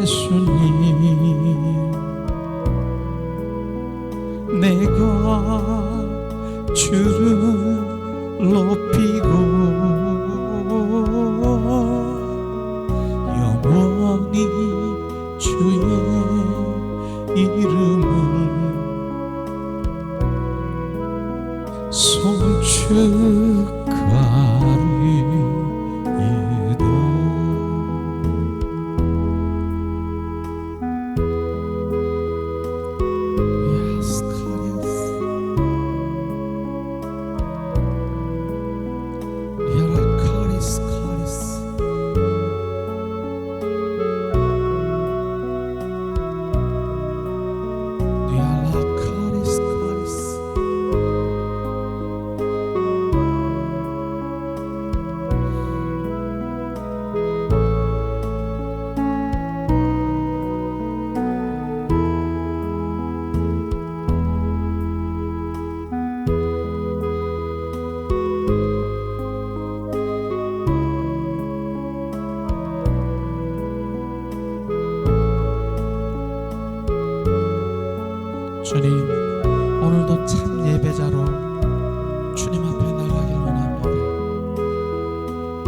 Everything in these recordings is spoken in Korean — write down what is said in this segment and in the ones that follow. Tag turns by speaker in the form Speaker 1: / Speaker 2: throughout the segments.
Speaker 1: 예수님, 내가 주를 높이고 영원히 주의 이름을 송축하리이다. 주님, 오늘도 참 예배자로 주님 앞에 나가길 원합니다.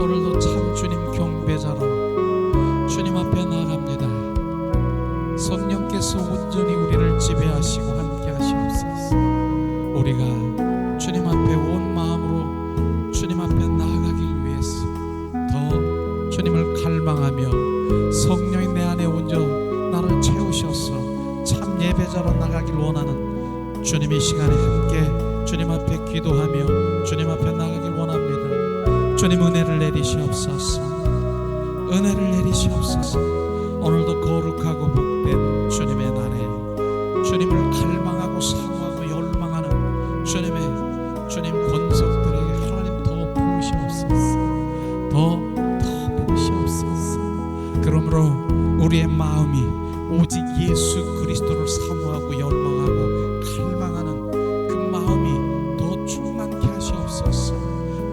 Speaker 1: 오늘도 참 주님 경배자로 주님 앞에 나갑니다. 성령께서 온전히 우리를 지배하시고 함께 하시옵소서. 우리가 주님 앞에 온 마음으로 주님 앞에 나아가길 위해서 더 주님을 갈망하며 성령이 내 안에 온전 나를 채우셔서 참 예배자로 나가길 원하는 주님, 이 시간에 함께 주님 앞에 기도하며 주님 앞에 나가길 원합니다. 주님, 은혜를 내리시옵소서. 은혜를 내리시옵소서. 오늘도 거룩하고 복된 주님의 날에 주님을 갈망하고 사모하고 열망하는 주님 권속들에게 하나님 더 부으시옵소서. 더 부으시옵소서. 그러므로 우리의 마음이 오직 예수 그리스도를 사모하고 열망하고 갈망하는 그 마음이 더 충만케 하시옵소서.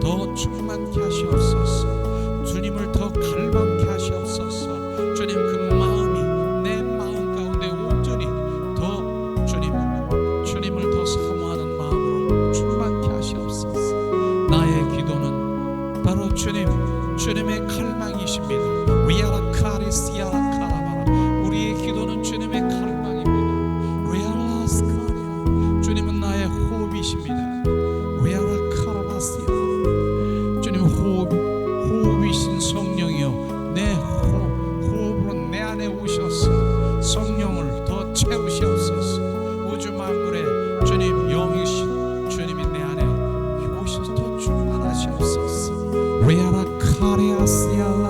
Speaker 1: 더 충만케 하시옵소서. 주님을 더 갈망케 하시옵소서. 주님, 그 마음이 내 마음 가운데 온전히 더 주님을 더 사모하는 마음으로 충만케 하시옵소서. 나의 기도는 바로 주님의 갈망이십니다. 위아라 카리스야라 카라바라. 우리의 기도는 주님의 갈망입니다. 레알라스카리아. 주님은 나의 호흡이십니다. 레알라 카라바시아. 주님 호흡이신 성령이요, 내 호흡으로 내 안에 오셔서 성령을 더 채우시옵소서. 우주 만물에 주님 영이신 주님이 내 안에 오셔서 더 충만하시옵소서. 레알라 카리아시아라.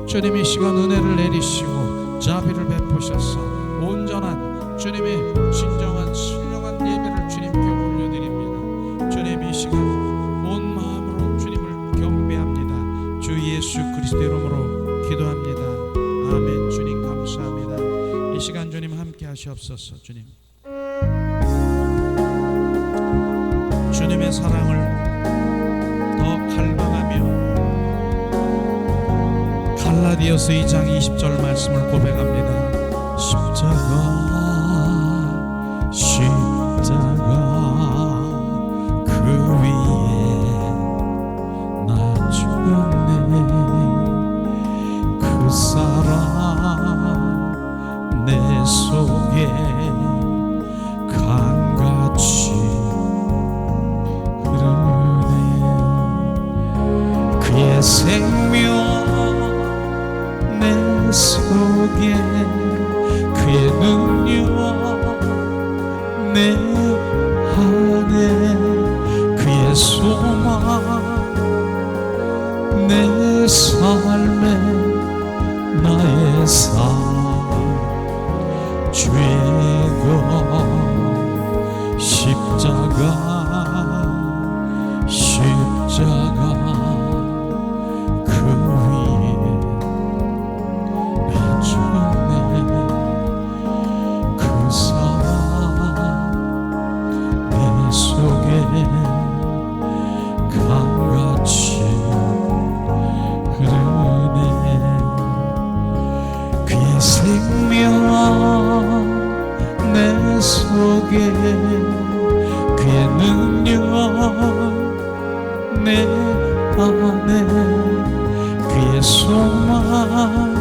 Speaker 1: 주님, 이 시간 은혜를 내리시고 자비를 베푸셔서 온전한 주님의 진정한 신령한 예배를 주님께 올려드립니다. 주님, 이 시간 온 마음으로 주님을 경배합니다. 주 예수 그리스도 이름으로 기도합니다. 아멘. 주님 감사합니다. 이 시간 주님 함께 하시옵소서. 주님의 사랑을 더 갈망하며 갈라디아서 2장 20절 말씀을 고백합니다. 십자가 그 위에 나 죽었네. 그 사랑 내 속에 강같이 흐르네. 그의 생명 내 속에, 그의 능력 내 안에, 그의 소망 내 삶에, 나의 삶 죄고 십자가 그 위에 죽었네. 그 사랑 내 속에 강같이 흐르네. 그의 생명 주시게 그의 능력 내 안에 그의 소망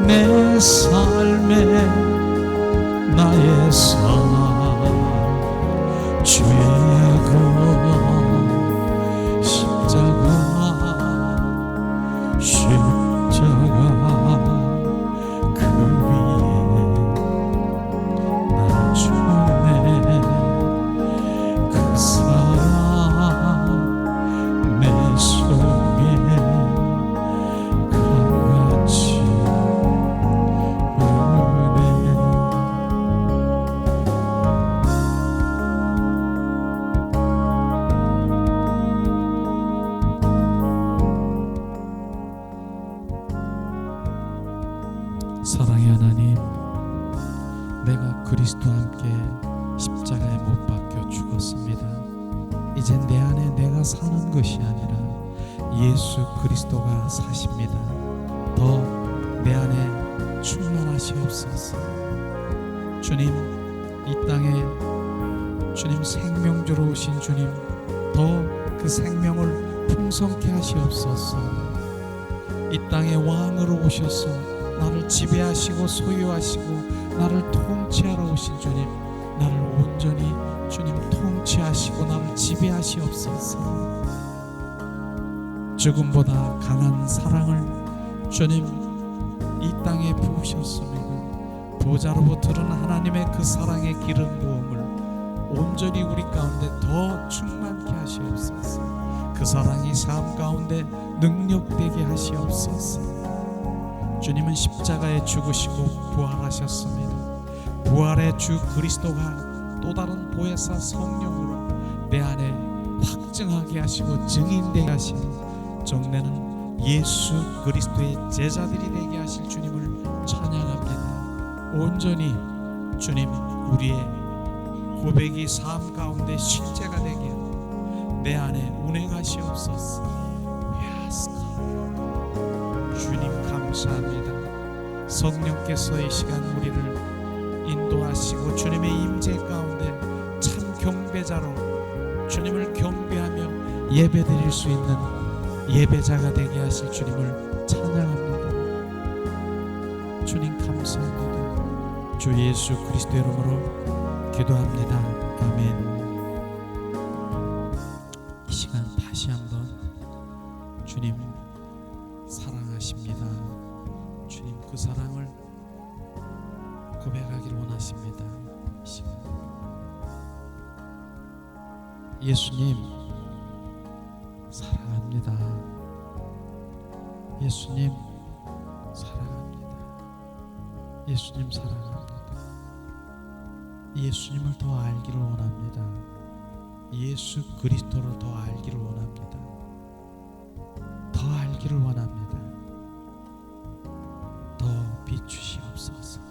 Speaker 1: 내 삶에 나의 삶 주의 그 십자가 그 위에 날 주네 그 사랑 내 속에 강같이 사랑의 하나님, 내가 그리스도와 함께 십자가에 못 박혀 죽었습니다. 이제 내 안에 내가 사는 것이 아니라 예수 그리스도가 사십니다. 더 내 안에 충만하시옵소서. 주님, 이 땅에 주님 생명주로 오신 주님, 더 그 생명을 풍성케 하시옵소서. 이 땅의 왕으로 오셔서 나를 지배하시고 소유하시고 나를 통치하러 오신 주님, 나를 온전히 주님 통치하시고 나를 지배하시옵소서. 죽음보다 강한 사랑을 주님 이 땅에 부으셨으며 보좌로부터 흐르는 하나님의 그 사랑의 기름 부음을 온전히 우리 가운데 더 충만케 하시옵소서. 그 사랑이 삶 가운데 능력되게 하시옵소서. 주님은 십자가에 죽으시고 부활하셨습니다. 부활의 주 그리스도가 또 다른 보혜사 성령으로 내 안에 확증하게 하시고 증인되게 하신 정내는 예수 그리스도의 제자들이 되게 하실 주님을 찬양합니다. 온전히 주님 우리의 고백이 삶 가운데 실제가 되게 하고 내 안에 운행하시옵소서. 주님 감사합니다. 성령께서 이 시간 우리를 인도하시고 주님의 임재 가운데 참 경배자로 주님을 경배하며 예배드릴 수 있는 예배자가 되게 하실 주님을 찬양합니다. 주님 감사합니다. 주 예수 그리스도 이름으로 기도합니다. 아멘. 이 시간 다시 한번 주님 사랑하십니다. 주님 그 사랑을 고백하길 원하십니다. 이 시간 예수님 사랑합니다. 예수님 사랑합니다. 예수님 사랑합니다. 예수님을 더 알기를 원합니다. 예수 그리스도를 더 알기를 원합니다. 더 알기를 원합니다. 더 비추시옵소서.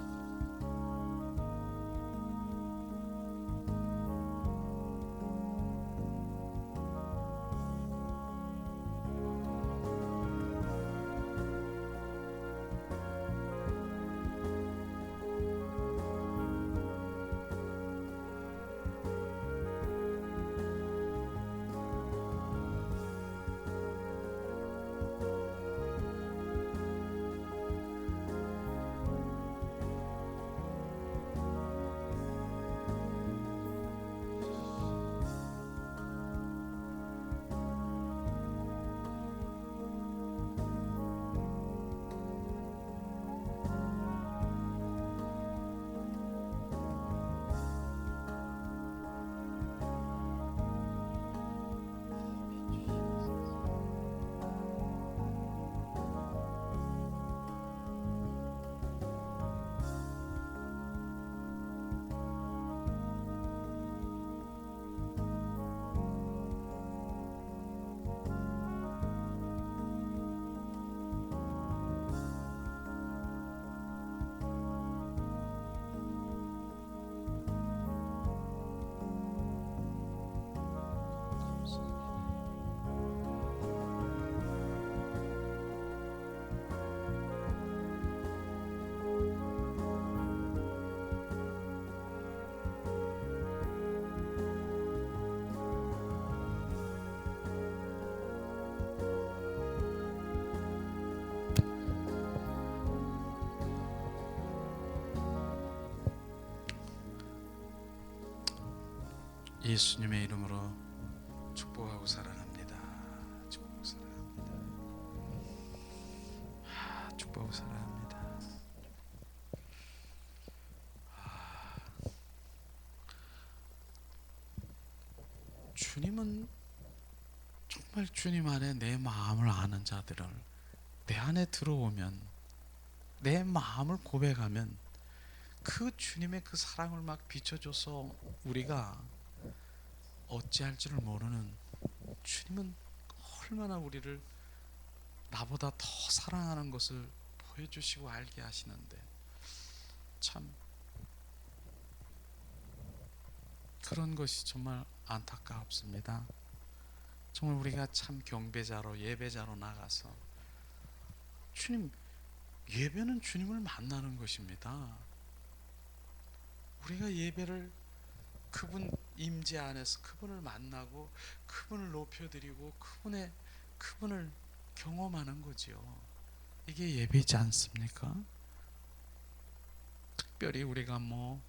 Speaker 1: 예수님의 이름으로 축복하고 사랑합니다. 축복하고 사랑합니다. 축복하고 사랑합니다. 주님은 정말 주님 안에 내 마음을 아는 자들을 내 안에 들어오면, 내 마음을 고백하면 그 주님의 그 사랑을 막 비춰줘서 우리가 어찌할 줄을 모르는, 주님은 얼마나 우리를 나보다 더 사랑하는 것을 보여주시고 알게 하시는데, 참 그런 것이 정말 안타깝습니다. 정말 우리가 참 경배자로, 예배자로 나가서 주님, 예배는 주님을 만나는 것입니다. 우리가 예배를 그분 임재 안에서 그분을 만나고 그분을 높여드리고 그분을 경험하는 거지요. 이게 예배지 않습니까? 특별히 우리가 뭐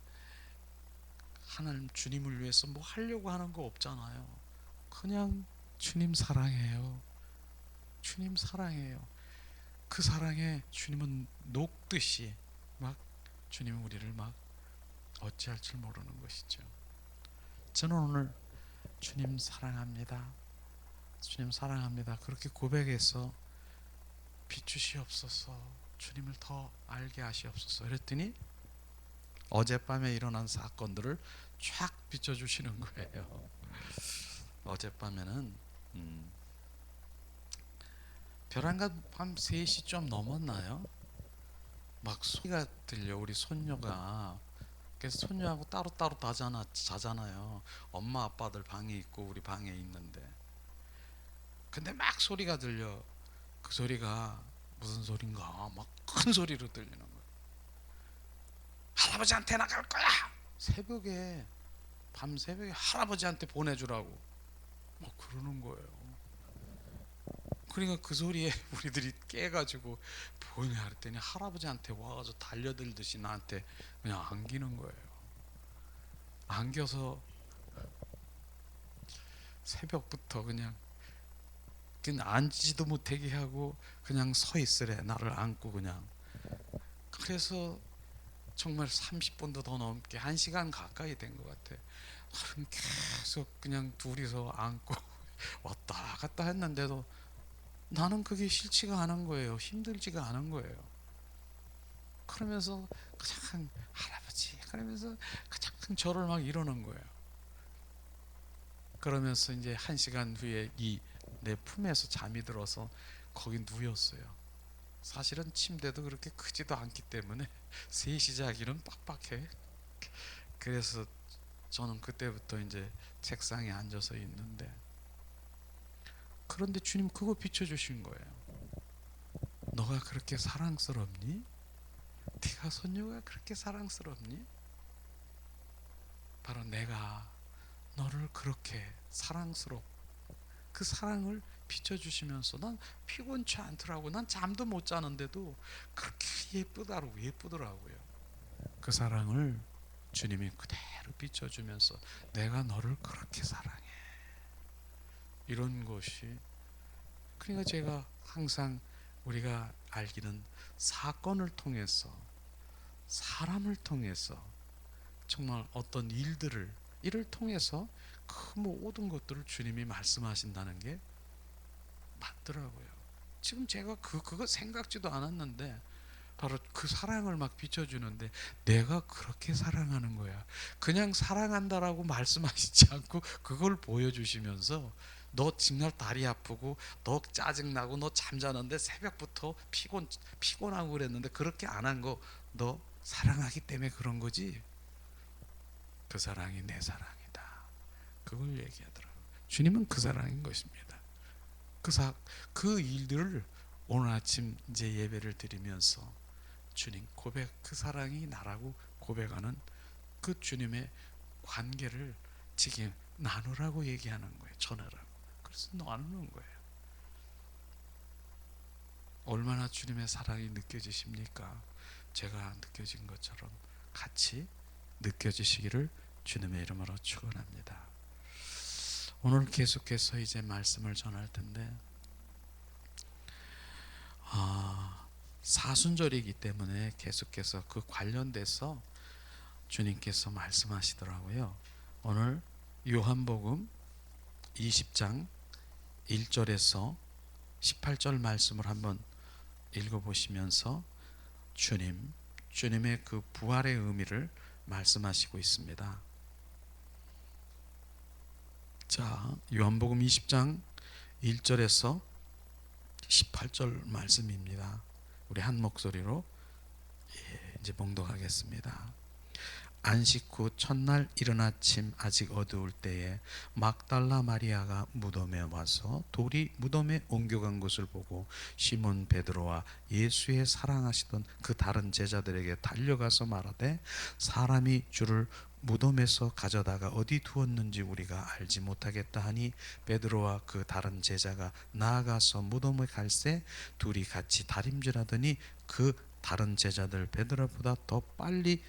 Speaker 1: 하나님 주님을 위해서 뭐 하려고 하는 거 없잖아요. 그냥 주님 사랑해요. 주님 사랑해요. 그 사랑에 주님은 녹듯이 막 주님은 우리를 막 어찌할 줄 모르는 것이죠. 저는 오늘 주님 사랑합니다. 주님 사랑합니다. 그렇게 고백해서 비추시옵소서. 주님을 더 알게 하시옵소서. 그랬더니 어젯밤에 일어난 사건들을 쫙 비춰주시는 거예요. 어젯밤에는 벼랑간 밤 3시 좀 넘었나요? 막 소리가 들려. 우리 손녀가, 그래서 손녀하고 따로따로 자잖아요. 엄마 아빠들 방에 있고 우리 방에 있는데, 근데 막 소리가 들려. 그 소리가 무슨 소린가 막 큰 소리로 들리는 거예요. 할아버지한테 나갈 거야. 새벽에, 밤 새벽에 할아버지한테 보내주라고 막 그러는 거예요. 그러니까 그 소리에 우리들이 깨가지고 뭐냐 그랬더니 할아버지한테 와가지고 달려들듯이 나한테 그냥 안기는 거예요. 안겨서 새벽부터 그냥 앉지도 못하게 하고 그냥 서 있으래. 나를 안고 그냥. 그래서 정말 30분도 더 넘게 1시간 가까이 된 것 같아. 계속 그냥 둘이서 안고 왔다 갔다 했는데도 나는 그게 싫지가 않은 거예요. 힘들지가 않은 거예요. 그러면서 그냥 할아버지 그러면서 그냥 저를 막 이러는 거예요. 그러면서 이제 1시간 후에 이 내 품에서 잠이 들어서 거기 누웠어요. 사실은 침대도 그렇게 크지도 않기 때문에 3시 자기는 빡빡해. 그래서 저는 그때부터 이제 책상에 앉아서 있는데, 그런데 주님 그거 비춰주신 거예요. 너가 그렇게 사랑스럽니? 네가 손녀가 그렇게 사랑스럽니? 바로 내가 너를 그렇게 그 사랑을 비춰주시면서 난 피곤치 않더라고. 난 잠도 못 자는데도 그렇게 예쁘더라고요. 그 사랑을 주님이 그대로 비춰주면서 내가 너를 그렇게 사랑해. 이런 것이, 그러니까 제가 항상 우리가 알기는 사건을 통해서, 사람을 통해서, 정말 어떤 이를 통해서 그 모든 것들을 주님이 말씀하신다는 게 맞더라고요. 지금 제가 그거 생각지도 않았는데 바로 그 사랑을 막 비춰주는데 내가 그렇게 사랑하는 거야. 그냥 사랑한다라고 말씀하시지 않고 그걸 보여주시면서 너 정말 다리 아프고 너 짜증나고 너 잠자는데 새벽부터 피곤하고 그랬는데 그렇게 안 한 거 너 사랑하기 때문에 그런 거지. 그 사랑이 내 사랑이다. 그걸 얘기하더라고요. 주님은 그 사랑인 것입니다. 그 일들을 오늘 아침 이제 예배를 드리면서 주님 그 사랑이 나라고 고백하는 그 주님의 관계를 지금 나누라고 얘기하는 거예요. 전하라고. 그래서 나누는 거예요. 얼마나 주님의 사랑이 느껴지십니까? 제가 느껴진 것처럼 같이 느껴지시기를 주님의 이름으로 축원합니다. 오늘 계속해서 이제 말씀을 전할 텐데, 사순절이기 때문에 계속해서 그 관련돼서 주님께서 말씀하시더라고요. 오늘 요한복음 20장 1절에서 18절 말씀을 한번 읽어보시면서 주님의 그 부활의 의미를 말씀하시고 있습니다. 자, 요한복음 20장 1절에서 18절 말씀입니다. 우리 한 목소리로 이제 봉독하겠습니다. 안식 후 첫날 이른 아침 아직 어두울 때에 막달라 마리아가 무덤에 와서 돌이 무덤에 옮겨간 것을 보고 시몬 베드로와 예수의 사랑하시던 그 다른 제자들에게 달려가서 말하되 사람이 주를 무덤에서 가져다가 어디 두었는지 우리가 알지 못하겠다 하니 베드로와 그 다른 제자가 나아가서 무덤에 갈새 둘이 같이 다림질하더니 그 다른 제자들 베드로보다 더 빨리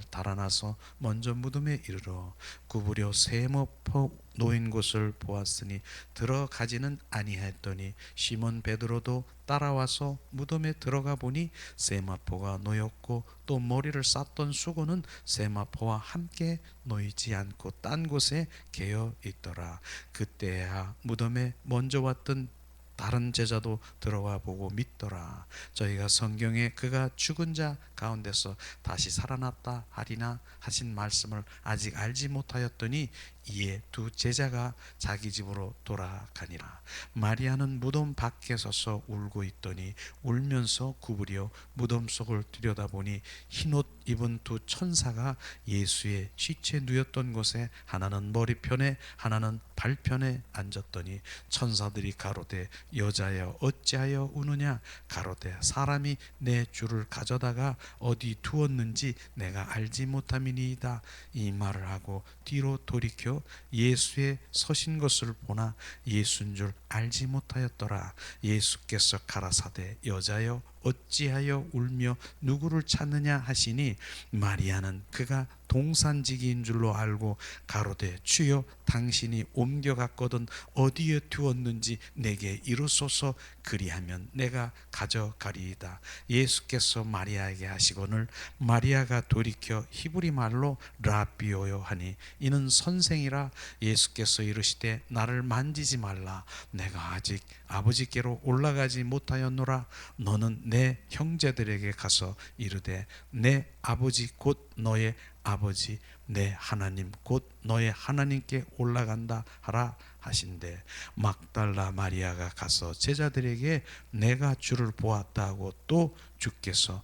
Speaker 1: 달아나서 먼저 무덤에 이르러 구부려 세모포 놓인 곳을 보았으니 들어가지는 아니하였더니 시몬 베드로도 따라와서 무덤에 들어가 보니 세마포가 놓였고 또 머리를 쌌던 수건은 세마포와 함께 놓이지 않고 딴 곳에 개어 있더라. 그때야 무덤에 먼저 왔던 다른 제자도 들어와 보고 믿더라. 저희가 성경에 그가 죽은 자 가운데서 다시 살아났다 하리나 하신 말씀을 아직 알지 못하였더니 이에 두 제자가 자기 집으로 돌아가니라. 마리아는 무덤 밖에 서서 울고 있더니 울면서 구부려 무덤 속을 들여다보니 흰옷 입은 두 천사가 예수의 시체 누였던 곳에 하나는 머리편에 하나는 발편에 앉았더니 천사들이 가로되 여자여 어찌하여 우느냐 가로되 사람이 내 주를 가져다가 어디 두었는지 내가 알지 못함이니이다. 이 말을 하고 뒤로 돌이켜 예수의 서신 것을 보나 예수인 줄 알지 못하였더라. 예수께서 가라사대 여자여 어찌하여 울며 누구를 찾느냐 하시니 마리아는 그가 동산지기인 줄로 알고 가로되 주여 당신이 옮겨갔거든 어디에 두었는지 내게 이르소서 그리하면 내가 가져가리이다. 예수께서 마리아에게 하시거늘 마리아가 돌이켜 히브리 말로 라비오요 하니 이는 선생이라. 예수께서 이르시되 나를 만지지 말라 내가 아직 아버지께로 올라가지 못하였노라. 너는 내 형제들에게 가서 이르되 내 아버지 곧 너의 아버지 내 하나님 곧 너의 하나님께 올라간다 하라 하신대. 막달라 마리아가 가서 제자들에게 내가 주를 보았다 하고 또 주께서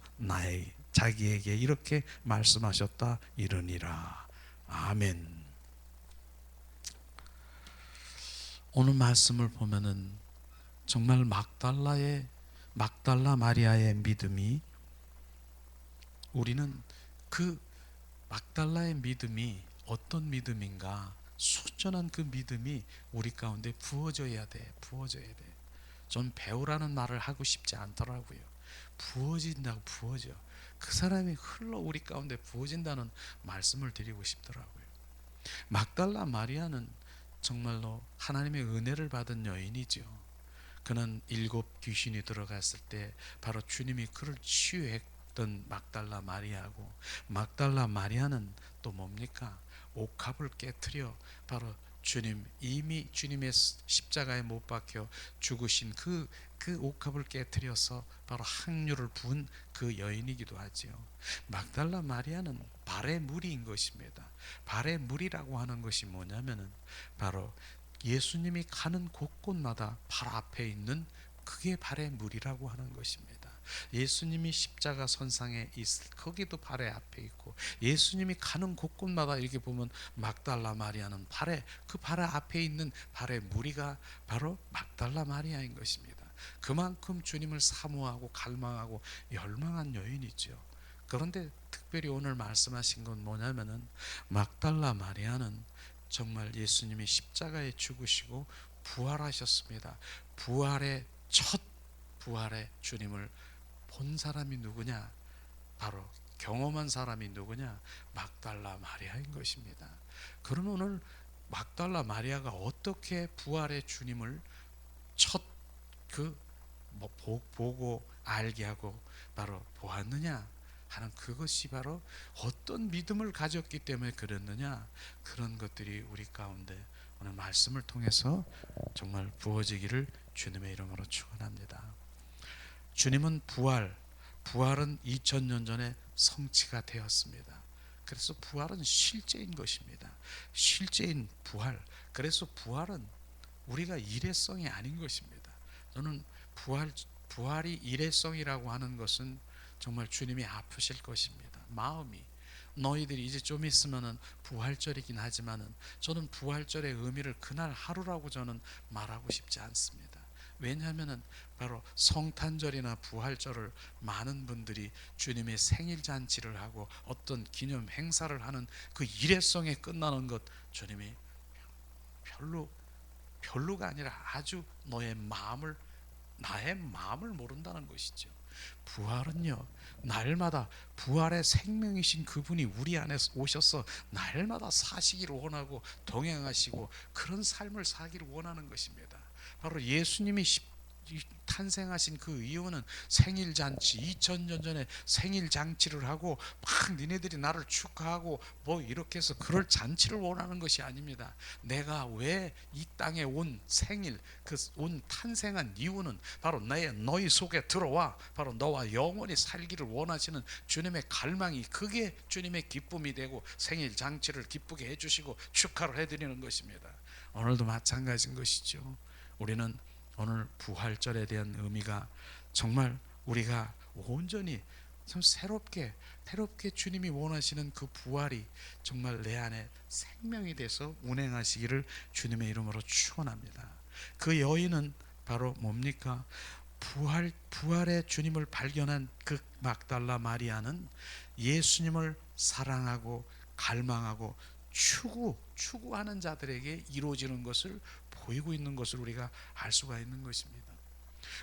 Speaker 1: 자기에게 이렇게 말씀하셨다 이르니라. 아멘. 오늘 말씀을 보면은 정말 막달라 마리아의 믿음이, 우리는 그 막달라의 믿음이 어떤 믿음인가, 수전한 그 믿음이 우리 가운데 부어져야 돼. 좀 배우라는 말을 하고 싶지 않더라고요. 부어져. 그 사람이 흘러 우리 가운데 부어진다는 말씀을 드리고 싶더라고요. 막달라 마리아는 정말로 하나님의 은혜를 받은 여인이죠. 그는 7 귀신이 들어갔을 때 바로 주님이 그를 치유했던 막달라 마리아고, 막달라 마리아는 또 뭡니까? 옥합을 깨트려 바로 이미 주님의 십자가에 못 박혀 죽으신 그 옥합을 깨트려서 바로 항유를 부은 그 여인이기도 하지요. 막달라 마리아는 발의 무리인 것입니다. 발의 무리라고 하는 것이 뭐냐면은 바로 예수님이 가는 곳곳마다 발 앞에 있는 그게 발의 무리라고 하는 것입니다. 예수님이 십자가 선상에 거기도 발의 앞에 있고, 예수님이 가는 곳곳마다 이렇게 보면 막달라 마리아는 그 발의 앞에 있는 발의 무리가 바로 막달라 마리아인 것입니다. 그만큼 주님을 사모하고 갈망하고 열망한 여인이죠. 그런데 특별히 오늘 말씀하신 건 뭐냐면은 막달라 마리아는 정말 예수님이 십자가에 죽으시고 부활하셨습니다. 첫 부활의 주님을 본 사람이 누구냐? 바로 경험한 사람이 누구냐? 막달라 마리아인 것입니다. 그럼 오늘 막달라 마리아가 어떻게 부활의 주님을 첫 그 보고 알게 하고 바로 보았느냐 하는, 그것이 바로 어떤 믿음을 가졌기 때문에 그랬느냐, 그런 것들이 우리 가운데 오늘 말씀을 통해서 정말 부어지기를 주님의 이름으로 축원합니다. 주님은 부활은 2000년 전에 성취가 되었습니다. 그래서 부활은 실제인 것입니다. 실제인 부활. 그래서 부활은 우리가 일회성이 아닌 것입니다. 저는 부활이 일회성이라고 하는 것은 정말 주님이 아프실 것입니다. 마음이, 너희들이 이제 좀 있으면은 부활절이긴 하지만은 저는 부활절의 의미를 그날 하루라고 저는 말하고 싶지 않습니다. 왜냐하면은 바로 성탄절이나 부활절을 많은 분들이 주님의 생일 잔치를 하고 어떤 기념 행사를 하는 그 일회성에 끝나는 것, 주님이 별로가 아니라 아주 나의 마음을 모른다는 것이죠. 부활은요, 날마다 부활의 생명이신 그분이 우리 안에 오셔서 날마다 사시기를 원하고 동행하시고 그런 삶을 살기를 원하는 것입니다. 바로 예수님이 탄생하신 그 이유는 생일잔치, 2000년 전에 생일잔치를 하고 막 니네들이 나를 축하하고 뭐 이렇게 해서 그럴 잔치를 원하는 것이 아닙니다. 내가 왜 이 땅에 온 생일, 그 온 탄생한 이유는 바로 너희 속에 들어와 바로 너와 영원히 살기를 원하시는 주님의 갈망이, 그게 주님의 기쁨이 되고 생일잔치를 기쁘게 해주시고 축하를 해드리는 것입니다. 오늘도 마찬가지인 것이죠. 우리는 오늘 부활절에 대한 의미가 정말 우리가 온전히 좀 새롭게 주님이 원하시는 그 부활이 정말 내 안에 생명이 돼서 운행하시기를 주님의 이름으로 축원합니다. 그 여인은 바로 뭡니까? 부활의 주님을 발견한 그 막달라 마리아는 예수님을 사랑하고 갈망하고 추구하는 자들에게 이루어지는 것을 보이고 있는 것을 우리가 알 수가 있는 것입니다.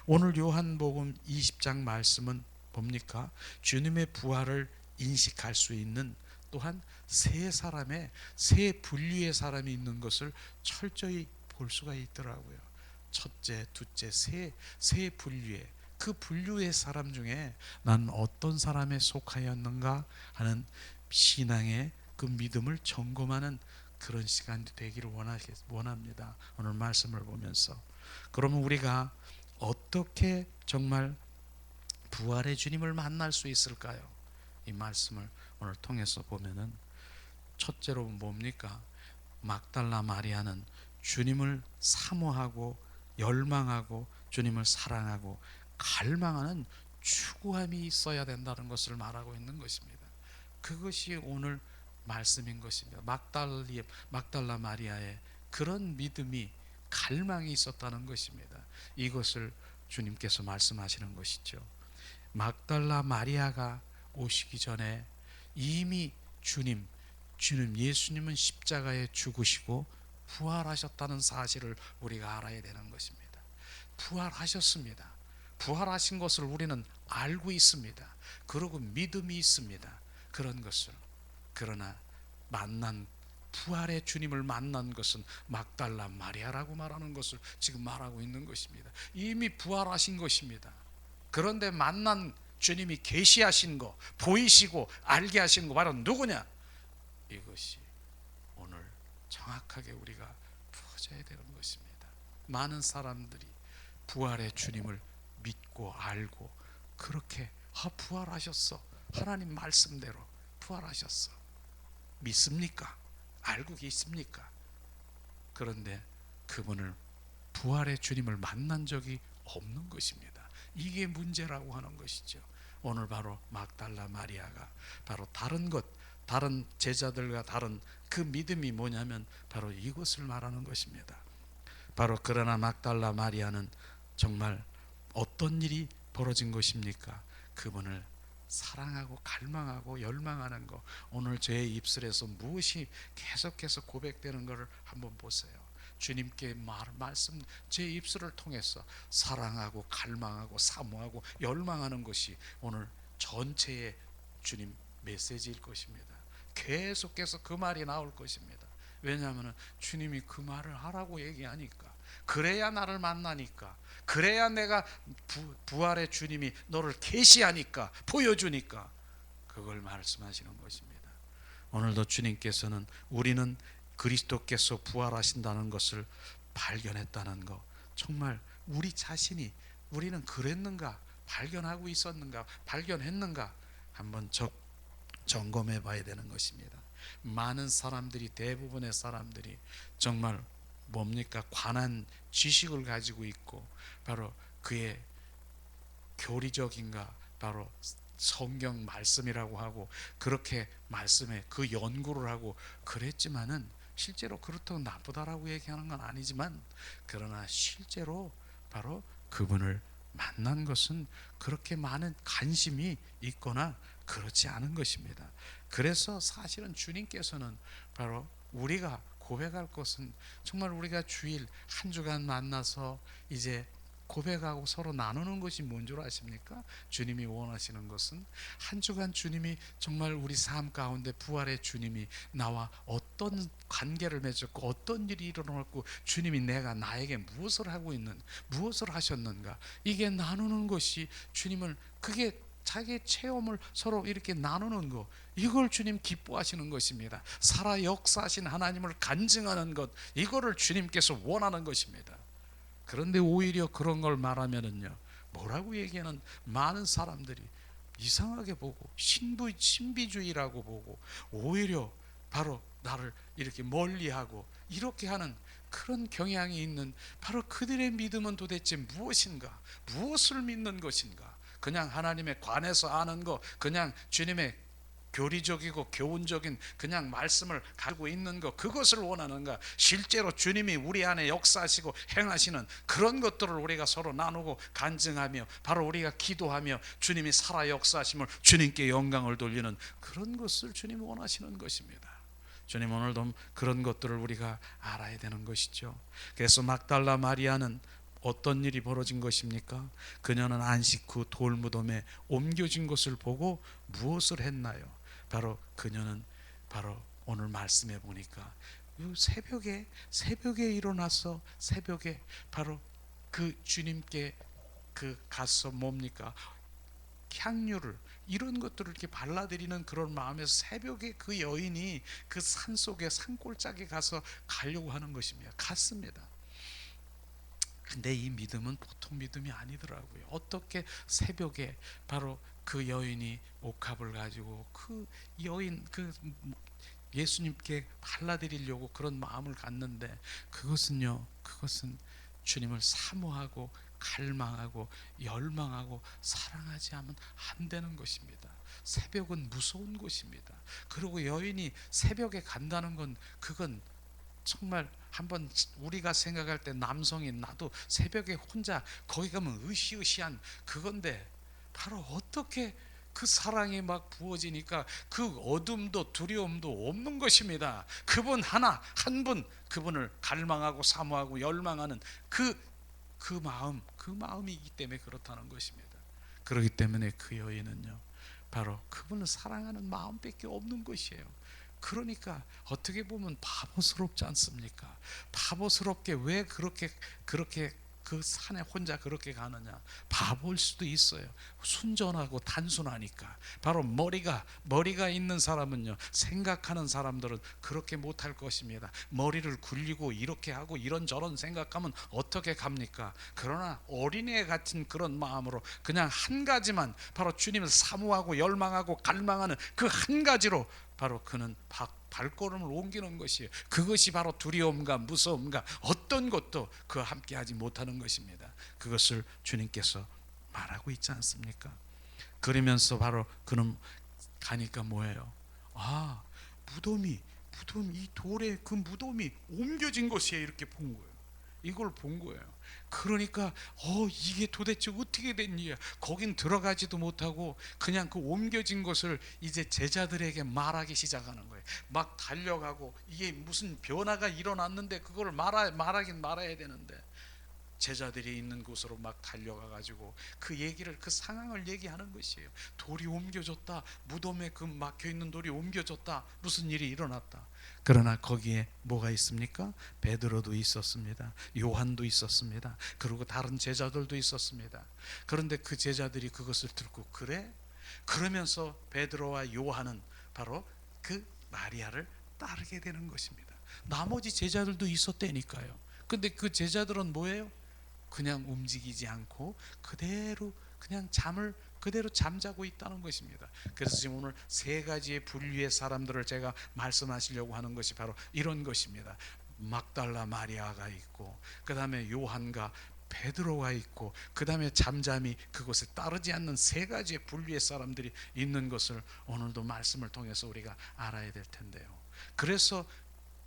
Speaker 1: 오늘 요한복음 20장 말씀은 뭡니까? 주님의 부활을 인식할 수 있는 또한 세 분류의 사람이 있는 것을 철저히 볼 수가 있더라고요. 첫째, 둘째, 세 분류의, 그 분류의 사람 중에 난 어떤 사람에 속하였는가 하는 신앙의 그 믿음을 점검하는 그런 시간이 되기를 원합니다. 오늘 말씀을 보면서 그러면 우리가 어떻게 정말 부활의 주님을 만날 수 있을까요? 이 말씀을 오늘 통해서 보면은 첫째로 뭡니까? 막달라 마리아는 주님을 사모하고 열망하고 주님을 사랑하고 갈망하는 추구함이 있어야 된다는 것을 말하고 있는 것입니다. 그것이 오늘 말씀인 것입니다. 막달라 마리아의 그런 믿음이, 갈망이 있었다는 것입니다. 이것을 주님께서 말씀하시는 것이죠. 막달라 마리아가 오시기 전에 이미 주님 예수님은 십자가에 죽으시고 부활하셨다는 사실을 우리가 알아야 되는 것입니다. 부활하셨습니다. 부활하신 것을 우리는 알고 있습니다. 그리고 믿음이 있습니다. 그런 것을. 그러나 부활의 주님을 만난 것은 막달라 마리아라고 말하는 것을 지금 말하고 있는 것입니다. 이미 부활하신 것입니다. 그런데 만난 주님이 계시하신 거, 보이시고 알게 하신 거 바로 누구냐? 이것이 오늘 정확하게 우리가 풀어져야 되는 것입니다. 많은 사람들이 부활의 주님을 믿고 알고 그렇게 부활하셨어, 하나님 말씀대로 부활하셨어, 믿습니까? 알고 계십니까? 그런데 그분을, 부활의 주님을 만난 적이 없는 것입니다. 이게 문제라고 하는 것이죠. 오늘 바로 막달라 마리아가 바로 다른 제자들과 다른 그 믿음이 뭐냐면 바로 이것을 말하는 것입니다. 바로 그러나 막달라 마리아는 정말 어떤 일이 벌어진 것입니까? 그분을 사랑하고 갈망하고 열망하는 것. 오늘 제 입술에서 무엇이 계속해서 고백되는 것을 한번 보세요. 주님께 말씀, 제 입술을 통해서 사랑하고 갈망하고 사모하고 열망하는 것이 오늘 전체의 주님 메시지일 것입니다. 계속해서 그 말이 나올 것입니다. 왜냐하면 주님이 그 말을 하라고 얘기하니까, 그래야 나를 만나니까, 그래야 내가 부활의 주님이 너를 계시하니까, 보여주니까 그걸 말씀하시는 것입니다. 오늘도 주님께서는 우리는 그리스도께서 부활하신다는 것을 발견했다는 것, 정말 우리 자신이 우리는 그랬는가, 발견하고 있었는가, 발견했는가 한번 점검해 봐야 되는 것입니다. 많은 사람들이, 대부분의 사람들이 정말 뭡니까? 관한 지식을 가지고 있고, 바로 그의 교리적인가, 바로 성경 말씀이라고 하고, 그렇게 말씀에 그 연구를 하고 그랬지만은, 실제로 그렇다고 나쁘다라고 얘기하는 건 아니지만, 그러나 실제로 바로 그분을 만난 것은 그렇게 많은 관심이 있거나 그렇지 않은 것입니다. 그래서 사실은 주님께서는 바로 우리가 고백할 것은, 정말 우리가 주일 한 주간 만나서 이제 고백하고 서로 나누는 것이 뭔 줄 아십니까? 주님이 원하시는 것은 한 주간 주님이 정말 우리 삶 가운데 부활의 주님이 나와 어떤 관계를 맺었고, 어떤 일이 일어났고, 주님이 내가 나에게 무엇을 하고 있는, 무엇을 하셨는가, 이게 나누는 것이 주님을, 그게 자기의 체험을 서로 이렇게 나누는 것, 이걸 주님 기뻐하시는 것입니다. 살아 역사하신 하나님을 간증하는 것, 이거를 주님께서 원하는 것입니다. 그런데 오히려 그런 걸 말하면은요, 뭐라고 얘기하는 많은 사람들이 이상하게 보고, 신비주의라고 보고, 오히려 바로 나를 이렇게 멀리하고 이렇게 하는 그런 경향이 있는, 바로 그들의 믿음은 도대체 무엇인가? 무엇을 믿는 것인가? 그냥 하나님에 관해서 아는 거, 그냥 주님의 교리적이고 교훈적인 그냥 말씀을 가지고 있는 것, 그것을 원하는가? 실제로 주님이 우리 안에 역사하시고 행하시는 그런 것들을 우리가 서로 나누고 간증하며, 바로 우리가 기도하며 주님이 살아 역사하심을, 주님께 영광을 돌리는 그런 것을 주님이 원하시는 것입니다. 주님 오늘도 그런 것들을 우리가 알아야 되는 것이죠. 그래서 막달라 마리아는 어떤 일이 벌어진 것입니까? 그녀는 안식 후 돌무덤에 옮겨진 것을 보고 무엇을 했나요? 바로 그녀는, 바로 오늘 말씀해 보니까 새벽에 일어나서, 새벽에 바로 그 주님께 가서 뭡니까? 향유를, 이런 것들을 이렇게 발라드리는 그런 마음에서 새벽에 그 여인이 그 산속에, 산골짜기에 가서 가려고 하는 것입니다. 갔습니다. 근데 이 믿음은 보통 믿음이 아니더라고요. 어떻게 새벽에 바로 그 여인이 옥합을 가지고 그 여인, 예수님께 발라드리려고 그런 마음을 갖는데, 그것은 주님을 사모하고 갈망하고 열망하고 사랑하지 않으면 안 되는 것입니다. 새벽은 무서운 곳입니다. 그리고 여인이 새벽에 간다는 건, 그건 정말 한번 우리가 생각할 때, 남성인 나도 새벽에 혼자 거기 가면 으시으시한 그건데, 바로 어떻게 그 사랑이 막 부어지니까 그 어둠도 두려움도 없는 것입니다. 그분 하나, 한 분, 그분을 갈망하고 사모하고 열망하는 그 마음이기 때문에 그렇다는 것입니다. 그렇기 때문에 그 여인은요, 바로 그분을 사랑하는 마음밖에 없는 것이에요. 그러니까 어떻게 보면 바보스럽지 않습니까? 바보스럽게 왜 그렇게 그 산에 혼자 그렇게 가느냐? 바보일 수도 있어요. 순전하고 단순하니까. 바로 머리가 있는 사람은요, 생각하는 사람들은 그렇게 못할 것입니다. 머리를 굴리고 이렇게 하고 이런저런 생각하면 어떻게 갑니까? 그러나 어린애 같은 그런 마음으로 그냥 한 가지만, 바로 주님을 사모하고 열망하고 갈망하는 그 한 가지로 바로 그는 발걸음을 옮기는 것이에요. 그것이 바로 두려움과 무서움과 어떤 것도 그와 함께하지 못하는 것입니다. 그것을 주님께서 말하고 있지 않습니까? 그러면서 바로 그는 가니까 뭐예요? 아, 무덤이 이 돌에 그 무덤이 옮겨진 것이에요. 이렇게 본 거예요. 이걸 본 거예요. 그러니까 이게 도대체 어떻게 된 일이야? 거긴 들어가지도 못하고 그냥 그 옮겨진 것을 이제 제자들에게 말하기 시작하는 거예요. 막 달려가고, 이게 무슨 변화가 일어났는데 그걸 말하긴 말아야 되는데, 제자들이 있는 곳으로 막 달려가 가지고 그 얘기를, 그 상황을 얘기하는 것이에요. 돌이 옮겨졌다, 무덤에 그 막혀 있는 돌이 옮겨졌다, 무슨 일이 일어났다. 그러나 거기에 뭐가 있습니까? 베드로도 있었습니다. 요한도 있었습니다. 그리고 다른 제자들도 있었습니다. 그런데 그 제자들이 그것을 듣고, 그래? 그러면서 베드로와 요한은 바로 그 마리아를 따르게 되는 것입니다. 나머지 제자들도 있었다니까요. 근데 그 제자들은 뭐예요? 그냥 움직이지 않고 그대로 그냥 잠을 그대로 잠자고 있다는 것입니다. 그래서 지금 오늘 세 가지의 분류의 사람들을 제가 말씀하시려고 하는 것이 바로 이런 것입니다. 막달라 마리아가 있고, 그 다음에 요한과 베드로가 있고, 그 다음에 잠잠히 그것에 따르지 않는 세 가지의 분류의 사람들이 있는 것을 오늘도 말씀을 통해서 우리가 알아야 될 텐데요. 그래서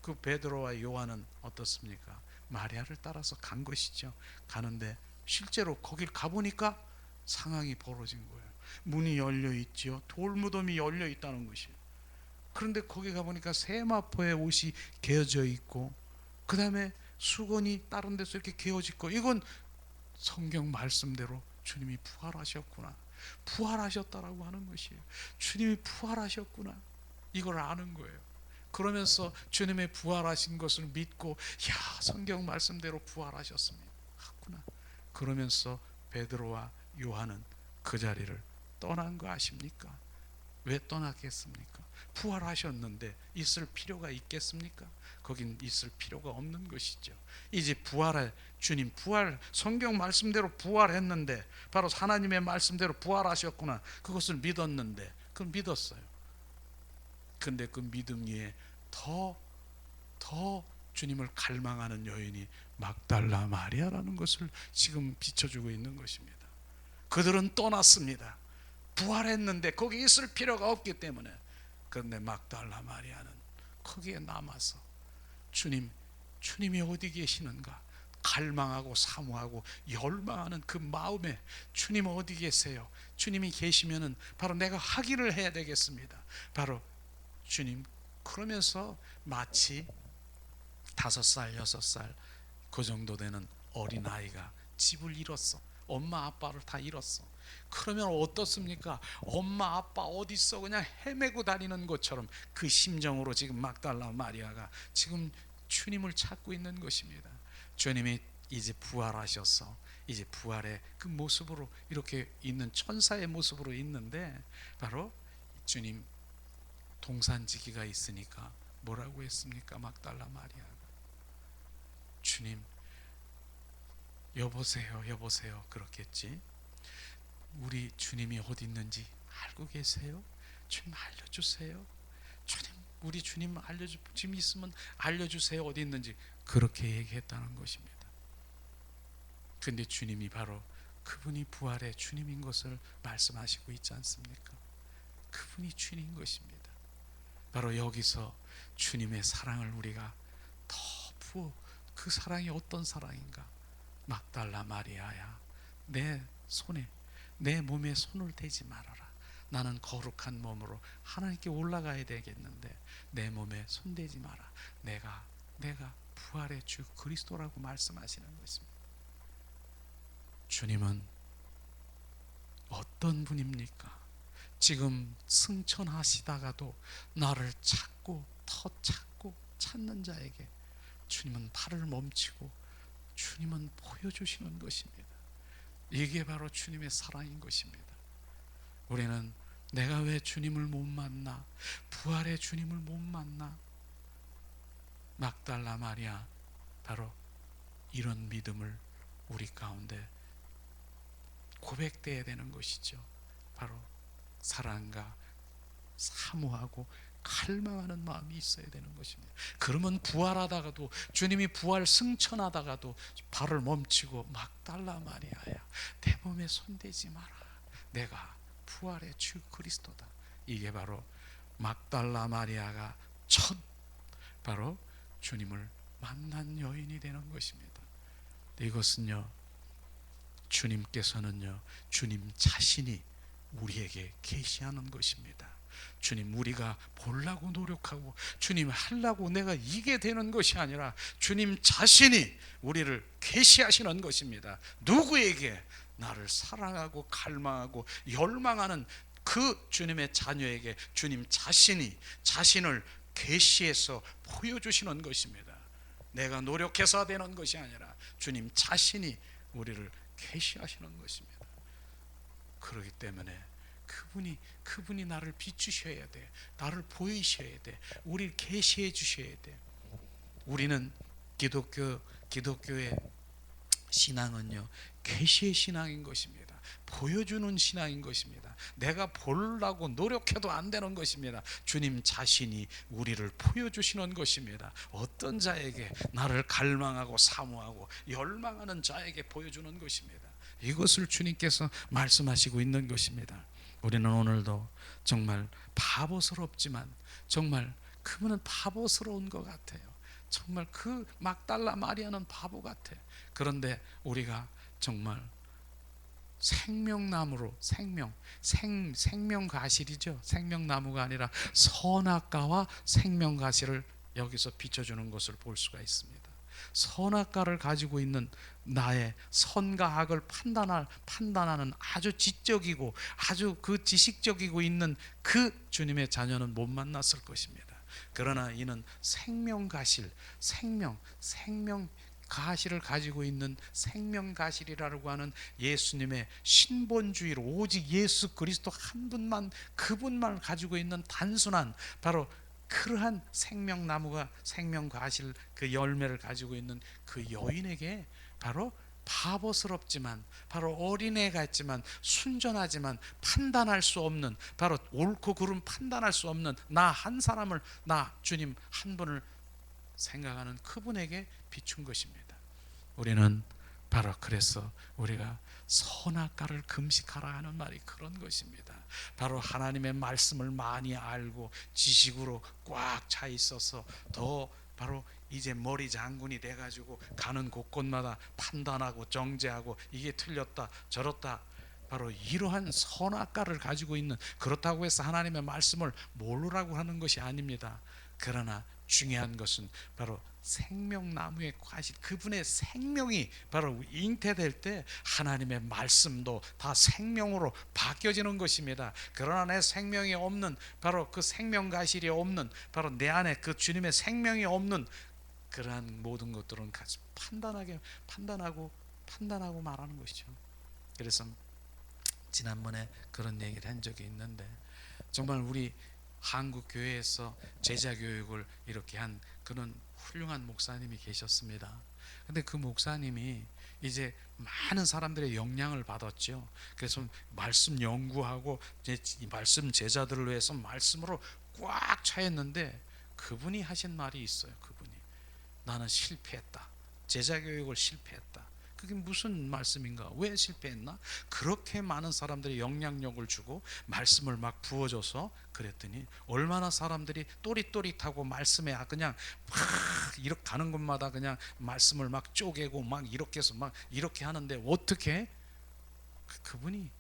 Speaker 1: 그 베드로와 요한은 어떻습니까? 마리아를 따라서 간 것이죠. 가는데 실제로 거길 가보니까 상황이 벌어진 거예요. 문이 열려 있지요. 돌무덤이 열려 있다는 것이에요. 그런데 거기 가보니까 세마포의 옷이 개어져 있고, 그 다음에 수건이 다른 데서 이렇게 개어져 있고, 이건 성경 말씀대로 주님이 부활하셨구나, 부활하셨다라고 하는 것이에요. 주님이 부활하셨구나, 이걸 아는 거예요. 그러면서 주님의 부활하신 것을 믿고, 야, 성경 말씀대로 부활하셨습니다 하구나. 그러면서 베드로와 요한은 그 자리를 떠난 거 아십니까? 왜 떠났겠습니까? 부활하셨는데 있을 필요가 있겠습니까? 거긴 있을 필요가 없는 것이죠. 이제 부활할 주님, 부활, 성경 말씀대로 부활했는데, 바로 하나님의 말씀대로 부활하셨구나, 그것을 믿었는데, 그걸 믿었어요. 근데 그 믿음 위에 더 주님을 갈망하는 여인이 막달라 마리아라는 것을 지금 비춰주고 있는 것입니다. 그들은 떠났습니다. 부활했는데 거기 있을 필요가 없기 때문에. 그런데 막달라 마리아는 거기에 남아서 주님이 어디 계시는가 갈망하고 사모하고 열망하는 그 마음에, 주님 어디 계세요? 주님이 계시면은 바로 내가 하기를 해야 되겠습니다. 바로 주님. 그러면서 마치 5살 6살 그 정도 되는 어린아이가 집을 잃었어. 엄마 아빠를 다 잃었어. 그러면 어떻습니까? 엄마 아빠 어디 있어? 그냥 헤매고 다니는 것처럼 그 심정으로 지금 막달라 마리아가 지금 주님을 찾고 있는 것입니다. 주님이 이제 부활하셔서 이제 부활의 그 모습으로 이렇게 있는, 천사의 모습으로 있는데, 바로 주님 동산지기가 있으니까 뭐라고 했습니까? 막달라 마리아가 주님, 여보세요 여보세요 그렇겠지. 우리 주님이 어디 있는지 알고 계세요? 주님 알려주세요. 주님, 우리 주님 지금 있으면 알려주세요, 어디 있는지. 그렇게 얘기했다는 것입니다. 근데 주님이 바로 그분이 부활의 주님인 것을 말씀하시고 있지 않습니까? 그분이 주님인 것입니다. 바로 여기서 주님의 사랑을 우리가 더 그 사랑이 어떤 사랑인가? 막달라 마리아야, 내 손에, 내 몸에 손을 대지 말아라. 나는 거룩한 몸으로 하나님께 올라가야 되겠는데 내 몸에 손대지 마라. 내가 부활의 주 그리스도라고 말씀하시는 것입니다. 주님은 어떤 분입니까? 지금 승천하시다가도 나를 찾고 더 찾고 찾는 자에게 주님은 발을 멈추고 주님은 보여주시는 것입니다. 이게 바로 주님의 사랑인 것입니다. 우리는 내가 왜 주님을 못 만나? 부활의 주님을 못 만나? 막달라 마리아, 바로 이런 믿음을 우리 가운데 고백돼야 되는 것이죠. 바로 사랑과 사모하고 갈망하는 마음이 있어야 되는 것입니다. 그러면 부활하다가도, 주님이 부활 승천하다가도 발을 멈추고 막달라 마리아야, 내 몸에 손대지 마라. 내가 부활의 주 그리스도다. 이게 바로 막달라 마리아가 첫 바로 주님을 만난 여인이 되는 것입니다. 이것은요, 주님께서는요, 주님 자신이 우리에게 계시하는 것입니다. 주님, 우리가 보려고 노력하고 주님 하려고 내가 이게 되는 것이 아니라 주님 자신이 우리를 계시하시는 것입니다. 누구에게? 나를 사랑하고 갈망하고 열망하는 그 주님의 자녀에게 주님 자신이 자신을 계시해서 보여주시는 것입니다. 내가 노력해서 되는 것이 아니라 주님 자신이 우리를 계시하시는 것입니다. 그렇기 때문에 그분이 나를 비추셔야 돼. 나를 보이셔야 돼. 우리를 계시해 주셔야 돼. 우리는 기독교의 신앙은요, 계시의 신앙인 것입니다. 보여주는 신앙인 것입니다. 내가 보려고 노력해도 안 되는 것입니다. 주님 자신이 우리를 보여주시는 것입니다. 어떤 자에게? 나를 갈망하고 사모하고 열망하는 자에게 보여주는 것입니다. 이것을 주님께서 말씀하시고 있는 것입니다. 우리는 오늘도 정말 바보스럽지만 정말 그분은 바보스러운 것 같아요. 정말 그 막달라 마리아는 바보 같아. 그런데 우리가 정말 생명나무로 생명가실이죠. 생명나무가 아니라 선악과와 생명가실을 여기서 비춰주는 것을 볼 수가 있습니다. 선악과를 가지고 있는 나의 선과 악을 판단하는 아주 지적이고 아주 그 지식적이고 있는 그 주님의 자녀는 못 만났을 것입니다. 그러나 이는 생명가실을 가지고 있는 생명가실이라고 하는 예수님의 신본주의로 오직 예수 그리스도 한 분만, 그분만 가지고 있는 단순한 바로 그러한 생명나무가 생명과실 그 열매를 가지고 있는 그 여인에게 바로 바보스럽지만 바로 어린애 같지만 순전하지만 판단할 수 없는, 바로 옳고 그름 판단할 수 없는 나 한 사람을, 나 주님 한 분을 생각하는 그분에게 비춘 것입니다. 우리는 바로 그래서 우리가 선악과를 금식하라 하는 말이 그런 것입니다. 바로 하나님의 말씀을 많이 알고 지식으로 꽉 차 있어서 더 바로 이제 머리 장군이 돼가지고 가는 곳곳마다 판단하고 정죄하고 이게 틀렸다 저렇다, 바로 이러한 선악과를 가지고 있는, 그렇다고 해서 하나님의 말씀을 모르라고 하는 것이 아닙니다. 그러나 중요한 것은 바로 생명나무의 과실, 그분의 생명이 바로 잉태될 때 하나님의 말씀도 다 생명으로 바뀌어지는 것입니다. 그러나 내 생명이 없는, 바로 그 생명과실이 없는, 바로 내 안에 그 주님의 생명이 없는 그러한 모든 것들은 판단하고 말하는 것이죠. 그래서 지난번에 그런 얘기를 한 적이 있는데, 정말 우리 한국 교회에서 제자 교육을 이렇게 한 그런 훌륭한 목사님이 계셨습니다. 근데 그 목사님이 이제 많은 사람들의 영향을 받았죠. 그래서 말씀 연구하고 말씀 제자들을 위해서 말씀으로 꽉 차였는데 그분이 하신 말이 있어요. 그분이 나는 실패했다. 제자 교육을 실패했다. 그게 무슨 말씀인가? 왜 실패했나? 그렇게 많은 사람들이 영향력을 주고 말씀을 막 부어줘서 그랬더니 얼마나 사람들이 또릿또릿하고 말씀에 그냥 막 이렇게 가는 곳마다 그냥 말씀을 막 쪼개고 막 이렇게 해서 막 이렇게 하는데 어떻게? 그분이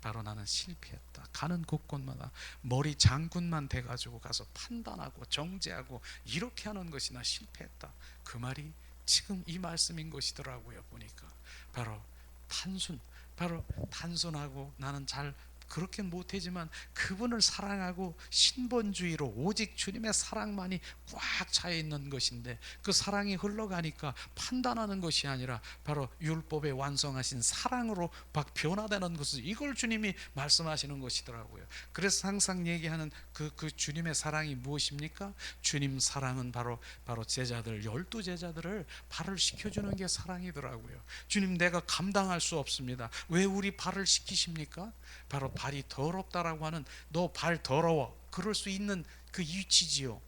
Speaker 1: 바로 나는 실패했다. 가는 곳곳마다 머리 장군만 돼가지고 가서 판단하고 정죄하고 이렇게 하는 것이 나 실패했다. 그 말이 지금 이 말씀인 것이더라고요. 보니까 바로 단순하고 나는 잘 그렇게 못하지만 그분을 사랑하고 신본주의로 오직 주님의 사랑만이 꽉 차여 있는 것인데, 그 사랑이 흘러가니까 판단하는 것이 아니라 바로 율법에 완성하신 사랑으로 막 변화되는 것을, 이걸 주님이 말씀하시는 것이더라고요. 그래서 항상 얘기하는 그 주님의 사랑이 무엇입니까? 주님 사랑은 바로 제자들, 12제자들을 발을 시켜주는 게 사랑이더라고요. 주님 내가 감당할 수 없습니다. 왜 우리 발을 시키십니까? 바로 발이 더럽다라고 하는, 너 발 더러워, 그럴 수 있는 그 위치지요.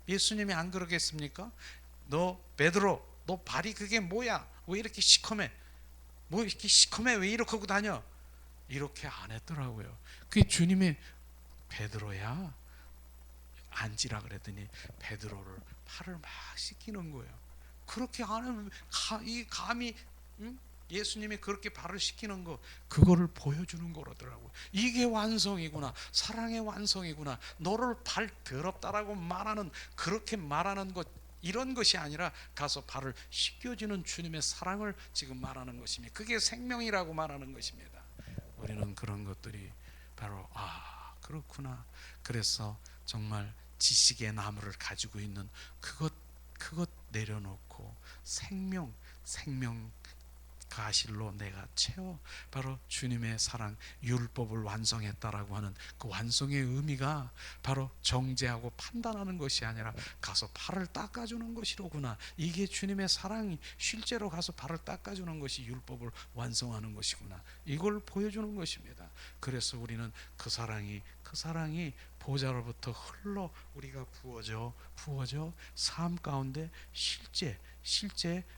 Speaker 1: 예수님이 안 그러겠습니까? 너 베드로, 너 발이 그게 뭐야? 왜 이렇게 시커매? 뭐 이렇게 시커매? 왜 이렇게 하고 다녀? 이렇게 안 했더라고요. 그게 주님이 베드로야 앉으라 그랬더니 베드로를 팔을 막 씻기는 거예요. 그렇게 안 하면 이 감히 예수님이 그렇게 발을 씻기는 거, 그거를 보여주는 거라더라고요. 이게 완성이구나, 사랑의 완성이구나. 너를 발 더럽다라고 말하는, 그렇게 말하는 것, 이런 것이 아니라 가서 발을 씻겨주는 주님의 사랑을 지금 말하는 것입니다. 그게 생명이라고 말하는 것입니다. 우리는 그런 것들이 바로 그렇구나. 그래서 정말 지식의 나무를 가지고 있는 그것 내려놓고 생명 가실로 내가 채워, 바로 주님의 사랑, 율법을 완성했다라고 하는 그 완성의 의미가 바로 정죄하고 판단하는 것이 아니라 가서 발을 닦아주는 것이로구나. 이게 주님의 사랑이 실제로 가서 발을 닦아주는 것이 율법을 완성하는 것이구나. 이걸 보여주는 것입니다. 그래서 우리는 그 사랑이 보좌로부터 흘러 우리가 부어져 삶 가운데 실제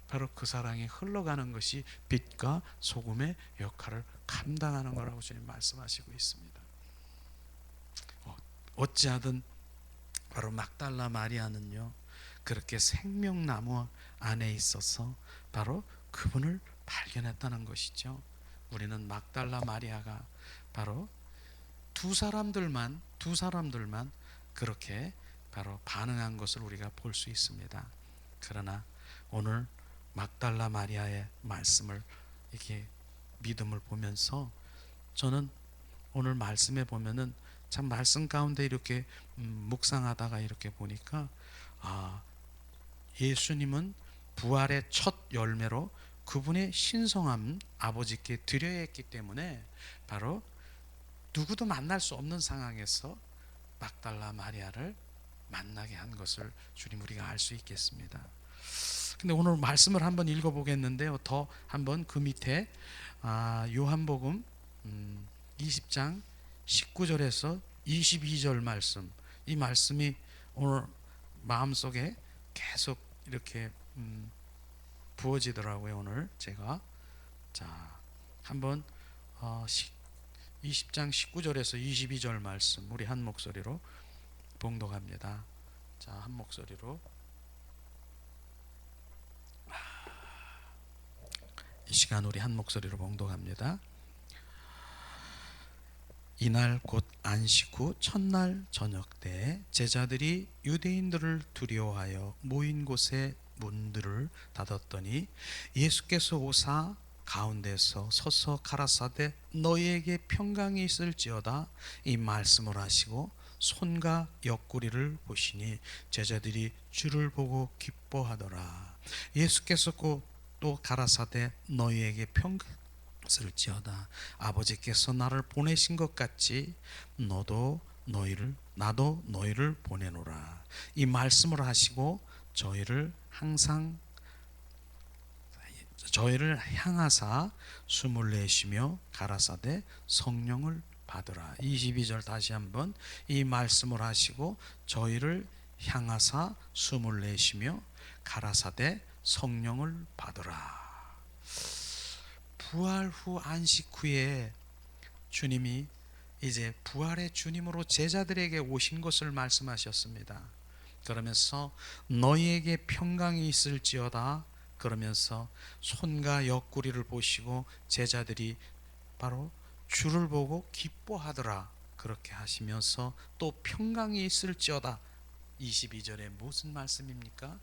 Speaker 1: 바로 그 사랑이 흘러가는 것이 빛과 소금의 역할을 감당하는 거라고 주님 말씀하시고 있습니다. 어찌하든 바로 막달라 마리아는요, 그렇게 생명나무 안에 있어서 바로 그분을 발견했다는 것이죠. 우리는 막달라 마리아가 바로 두 사람들만 그렇게 바로 반응한 것을 우리가 볼 수 있습니다. 그러나 오늘 막달라 마리아의 말씀을, 이렇게 믿음을 보면서 저는 오늘 말씀에 보면은 참 말씀 가운데 이렇게 묵상하다가 이렇게 보니까 예수님은 부활의 첫 열매로 그분의 신성함 아버지께 드려야 했기 때문에 바로 누구도 만날 수 없는 상황에서 막달라 마리아를 만나게 한 것을 주님 우리가 알 수 있겠습니다. 근데 오늘 말씀을 한번 읽어보겠는데요. 더 한번 그 밑에 요한복음 20장 19절에서 22절 말씀, 이 말씀이 오늘 마음속에 계속 이렇게 부어지더라고요. 오늘 제가 한번 20장 19절에서 22절 말씀 우리 한 목소리로 봉독합니다. 한 목소리로. 이 시간 우리 한 목소리로 봉독합니다. 이날 곧 안식 후 첫날 저녁 때 제자들이 유대인들을 두려워하여 모인 곳에 문들을 닫았더니 예수께서 오사 가운데서 서서 가라사대 너희에게 평강이 있을지어다 이 말씀을 하시고 손과 옆구리를 보시니 제자들이 주를 보고 기뻐하더라. 예수께서 또 가라사대 너희에게 평강 있을지어다 아버지께서 나를 보내신 것 같이 나도 너희를 보내노라. 이 말씀을 하시고 저희를 향하사 숨을 내쉬며 가라사대 성령을 받으라. 22절 다시 한번. 이 말씀을 하시고 저희를 향하사 숨을 내쉬며 가라사대 성령을 받으라. 부활 후 안식 후에 주님이 이제 부활의 주님으로 제자들에게 오신 것을 말씀하셨습니다. 그러면서 너희에게 평강이 있을지어다 그러면서 손과 옆구리를 보시고 제자들이 바로 주를 보고 기뻐하더라 그렇게 하시면서 또 평강이 있을지어다. 22절에 무슨 말씀입니까?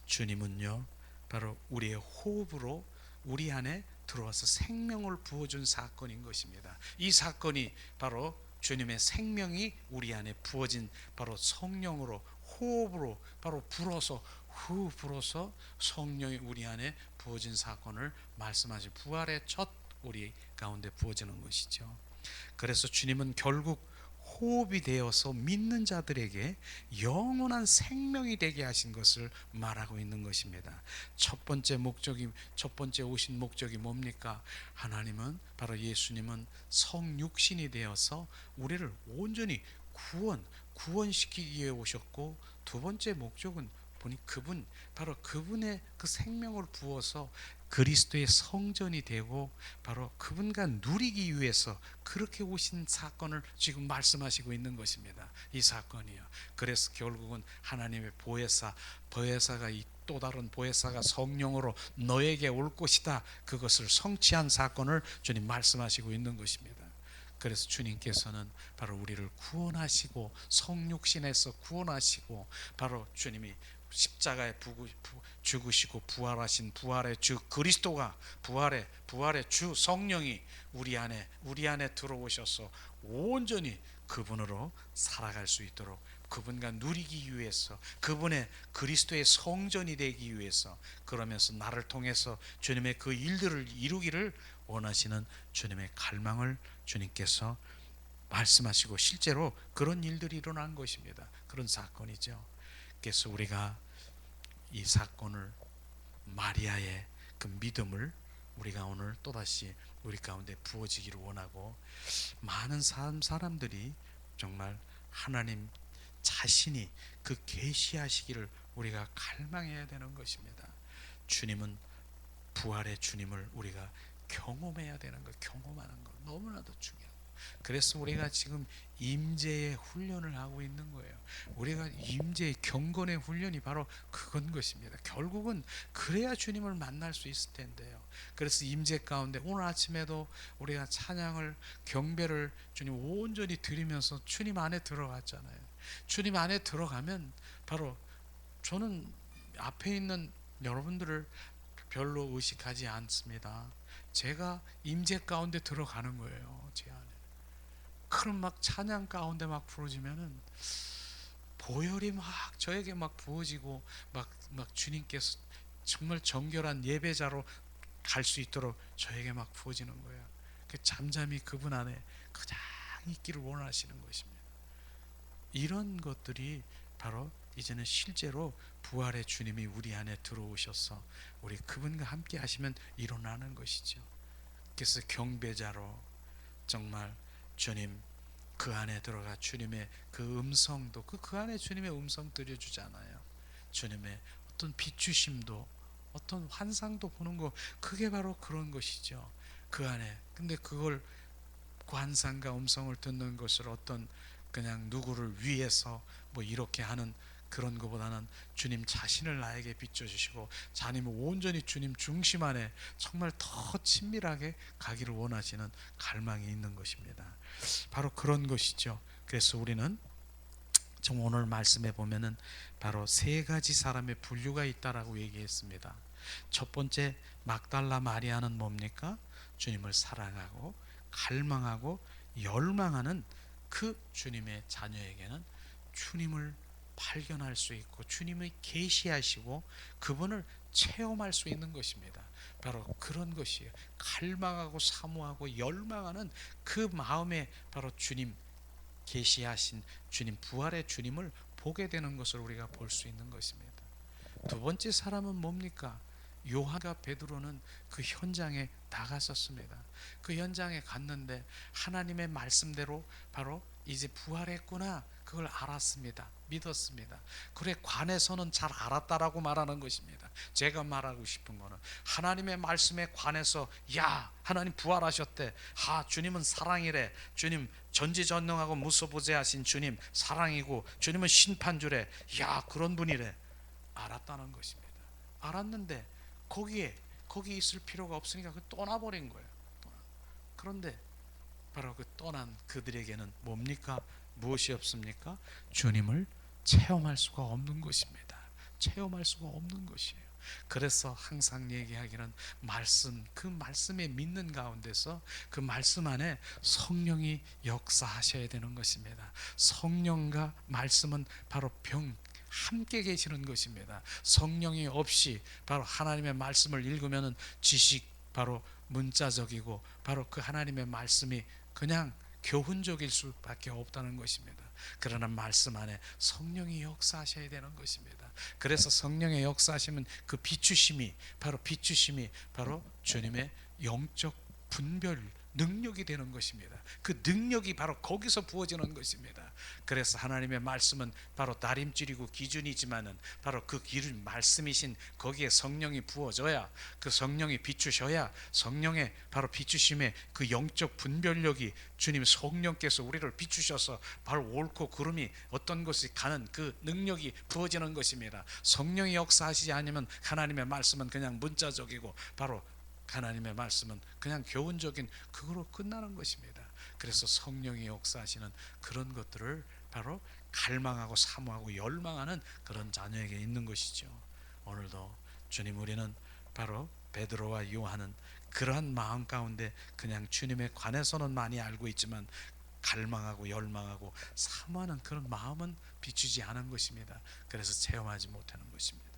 Speaker 1: 주님은요 바로 우리의 호흡으로 우리 안에 들어와서 생명을 부어준 사건인 것입니다. 이 사건이 바로 주님의 생명이 우리 안에 부어진 바로 성령으로 호흡으로 바로 불어서 성령이 우리 안에 부어진 사건을 말씀하신 부활의 첫 우리 가운데 부어지는 것이죠. 그래서 주님은 결국 호흡이 되어서 믿는 자들에게 영원한 생명이 되게 하신 것을 말하고 있는 것입니다. 첫 번째 오신 목적이 뭡니까? 하나님은 바로 예수님은 성육신이 되어서 우리를 온전히 구원시키기 위해 오셨고, 두 번째 목적은 보니 그분의 그 생명을 부어서 그리스도의 성전이 되고 바로 그분과 누리기 위해서 그렇게 오신 사건을 지금 말씀하시고 있는 것입니다. 이 사건이요. 그래서 결국은 하나님의 보혜사가 이 또 다른 보혜사가 성령으로 너에게 올 것이다. 그것을 성취한 사건을 주님 말씀하시고 있는 것입니다. 그래서 주님께서는 바로 우리를 구원하시고 성육신에서 구원하시고 바로 주님이 십자가에 죽으시고 부활하신 부활의 주 그리스도가 부활의 주 성령이 우리 안에 들어오셔서 온전히 그분으로 살아갈 수 있도록 그분과 누리기 위해서 그분의 그리스도의 성전이 되기 위해서 그러면서 나를 통해서 주님의 그 일들을 이루기를 원하시는 주님의 갈망을 주님께서 말씀하시고 실제로 그런 일들이 일어난 것입니다. 그런 사건이죠. 그래서 우리가 이 사건을 마리아의 그 믿음을 우리가 오늘 또다시 우리 가운데 부어지기를 원하고 많은 사람들이 정말 하나님 자신이 그 계시하시기를 우리가 갈망해야 되는 것입니다. 주님은 부활의 주님을 우리가 경험해야 되는 것, 경험하는 것 너무나도 중요해요. 그래서 우리가 지금 임재의 훈련을 하고 있는 거예요. 우리가 임재의 경건의 훈련이 바로 그건 것입니다. 결국은 그래야 주님을 만날 수 있을 텐데요. 그래서 임재 가운데 오늘 아침에도 우리가 찬양을 경배를 주님 온전히 드리면서 주님 안에 들어갔잖아요. 주님 안에 들어가면 바로 저는 앞에 있는 여러분들을 별로 의식하지 않습니다. 제가 임재 가운데 들어가는 거예요. 제 안에. 그럼 막 찬양 가운데 막 부러지면은 보혈이 막 저에게 막 부어지고 막 주님께서 정말 정결한 예배자로 갈 수 있도록 저에게 막 부어지는 거예요. 그 잠잠히 그분 안에 가장 있기를 원하시는 것입니다. 이런 것들이 바로 이제는 실제로 부활의 주님이 우리 안에 들어오셔서 우리 그분과 함께 하시면 일어나는 것이죠. 그래서 경배자로 정말 주님 그 안에 들어가 주님의 그 음성도 그 안에 주님의 음성 들려주잖아요. 주님의 어떤 비추심도 어떤 환상도 보는 거 그게 바로 그런 것이죠. 그 안에 근데 그걸 관상과 음성을 듣는 것을 어떤 그냥 누구를 위해서 뭐 이렇게 하는 그런 것보다는 주님 자신을 나에게 비춰주시고 자님은 온전히 주님 중심 안에 정말 더 친밀하게 가기를 원하시는 갈망이 있는 것입니다. 바로 그런 것이죠. 그래서 우리는 좀 오늘 말씀에 보면은 바로 세 가지 사람의 분류가 있다라고 얘기했습니다. 첫 번째 막달라 마리아는 뭡니까? 주님을 사랑하고 갈망하고 열망하는 그 주님의 자녀에게는 주님을 발견할 수 있고 주님의 계시하시고 그분을 체험할 수 있는 것입니다. 바로 그런 것이에요. 갈망하고 사모하고 열망하는 그 마음에 바로 주님 계시하신 주님 부활의 주님을 보게 되는 것을 우리가 볼 수 있는 것입니다. 두 번째 사람은 뭡니까? 요한과 베드로는 그 현장에 나갔었습니다. 그 현장에 갔는데 하나님의 말씀대로 바로 이제 부활했구나 그걸 알았습니다. 믿었습니다. 그래 관해서는 잘 알았다라고 말하는 것입니다. 제가 말하고 싶은 거는 하나님의 말씀에 관해서 야 하나님 부활하셨대. 주님은 사랑이래. 주님 전지전능하고 무소부재하신 주님 사랑이고 주님은 심판주래. 야 그런 분이래. 알았다는 것입니다. 알았는데 거기 있을 필요가 없으니까 그 떠나버린 거예요. 그런데 바로 그 떠난 그들에게는 뭡니까? 무엇이 없습니까? 주님을 체험할 수가 없는 것입니다. 체험할 수가 없는 것이에요. 그래서 항상 얘기하기는 말씀, 그 말씀에 믿는 가운데서 그 말씀 안에 성령이 역사하셔야 되는 것입니다. 성령과 말씀은 바로 함께 계시는 것입니다. 성령이 없이 바로 하나님의 말씀을 읽으면 지식 바로 문자적이고 바로 그 하나님의 말씀이 그냥 교훈적일 수밖에 없다는 것입니다. 그러나 말씀 안에 성령이 역사하셔야 되는 것입니다. 그래서 성령의 역사하시면 그 비추심이 바로 주님의 영적 분별 능력이 되는 것입니다. 그 능력이 바로 거기서 부어지는 것입니다. 그래서 하나님의 말씀은 바로 다림질이고 기준이지만은 바로 그 기준 말씀이신 거기에 성령이 부어져야, 그 성령이 비추셔야, 성령의 바로 비추심의 그 영적 분별력이, 주님 성령께서 우리를 비추셔서 바로 옳고 그름이 어떤 것이 가는 그 능력이 부어지는 것입니다. 성령이 역사하시지 않으면 하나님의 말씀은 그냥 문자적이고, 바로 하나님의 말씀은 그냥 교훈적인 그거로 끝나는 것입니다. 그래서 성령이 역사하시는 그런 것들을 바로 갈망하고 사모하고 열망하는 그런 자녀에게 있는 것이죠. 오늘도 주님, 우리는 바로 베드로와 요한은 그러한 마음 가운데 그냥 주님에 관해서는 많이 알고 있지만 갈망하고 열망하고 사모하는 그런 마음은 비추지 않은 것입니다. 그래서 체험하지 못하는 것입니다.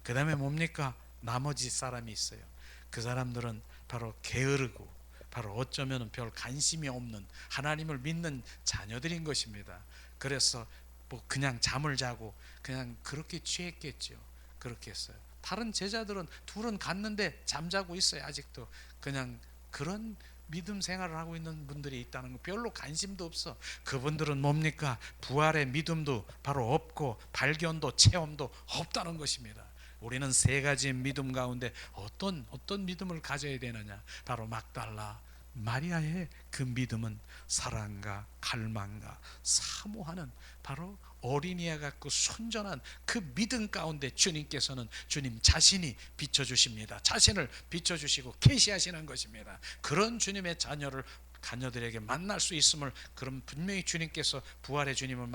Speaker 1: 그 다음에 뭡니까? 나머지 사람이 있어요. 그 사람들은 바로 게으르고 바로 어쩌면 별 관심이 없는 하나님을 믿는 자녀들인 것입니다. 그래서 뭐 그냥 잠을 자고 그냥 그렇게 취했겠죠. 그렇게 했어요. 다른 제자들은 둘은 갔는데 잠자고 있어요. 아직도 그냥 그런 믿음 생활을 하고 있는 분들이 있다는 거, 별로 관심도 없어. 그분들은 뭡니까? 부활의 믿음도 바로 없고 발견도 체험도 없다는 것입니다. 우리는 세 가지 믿음 가운데 어떤 믿음을 가져야 되느냐? 바로 막달라 마리아의 그 믿음은 사랑과 갈망과 사모하는 바로 어린이와 같고 순전한 그 믿음 가운데 주님께서는 주님 자신이 비춰주십니다. 자신을 비춰주시고 계시하시는 것입니다. 그런 주님의 자녀들에게 만날 수 있음을, 그럼 분명히 주님께서 부활의 주님을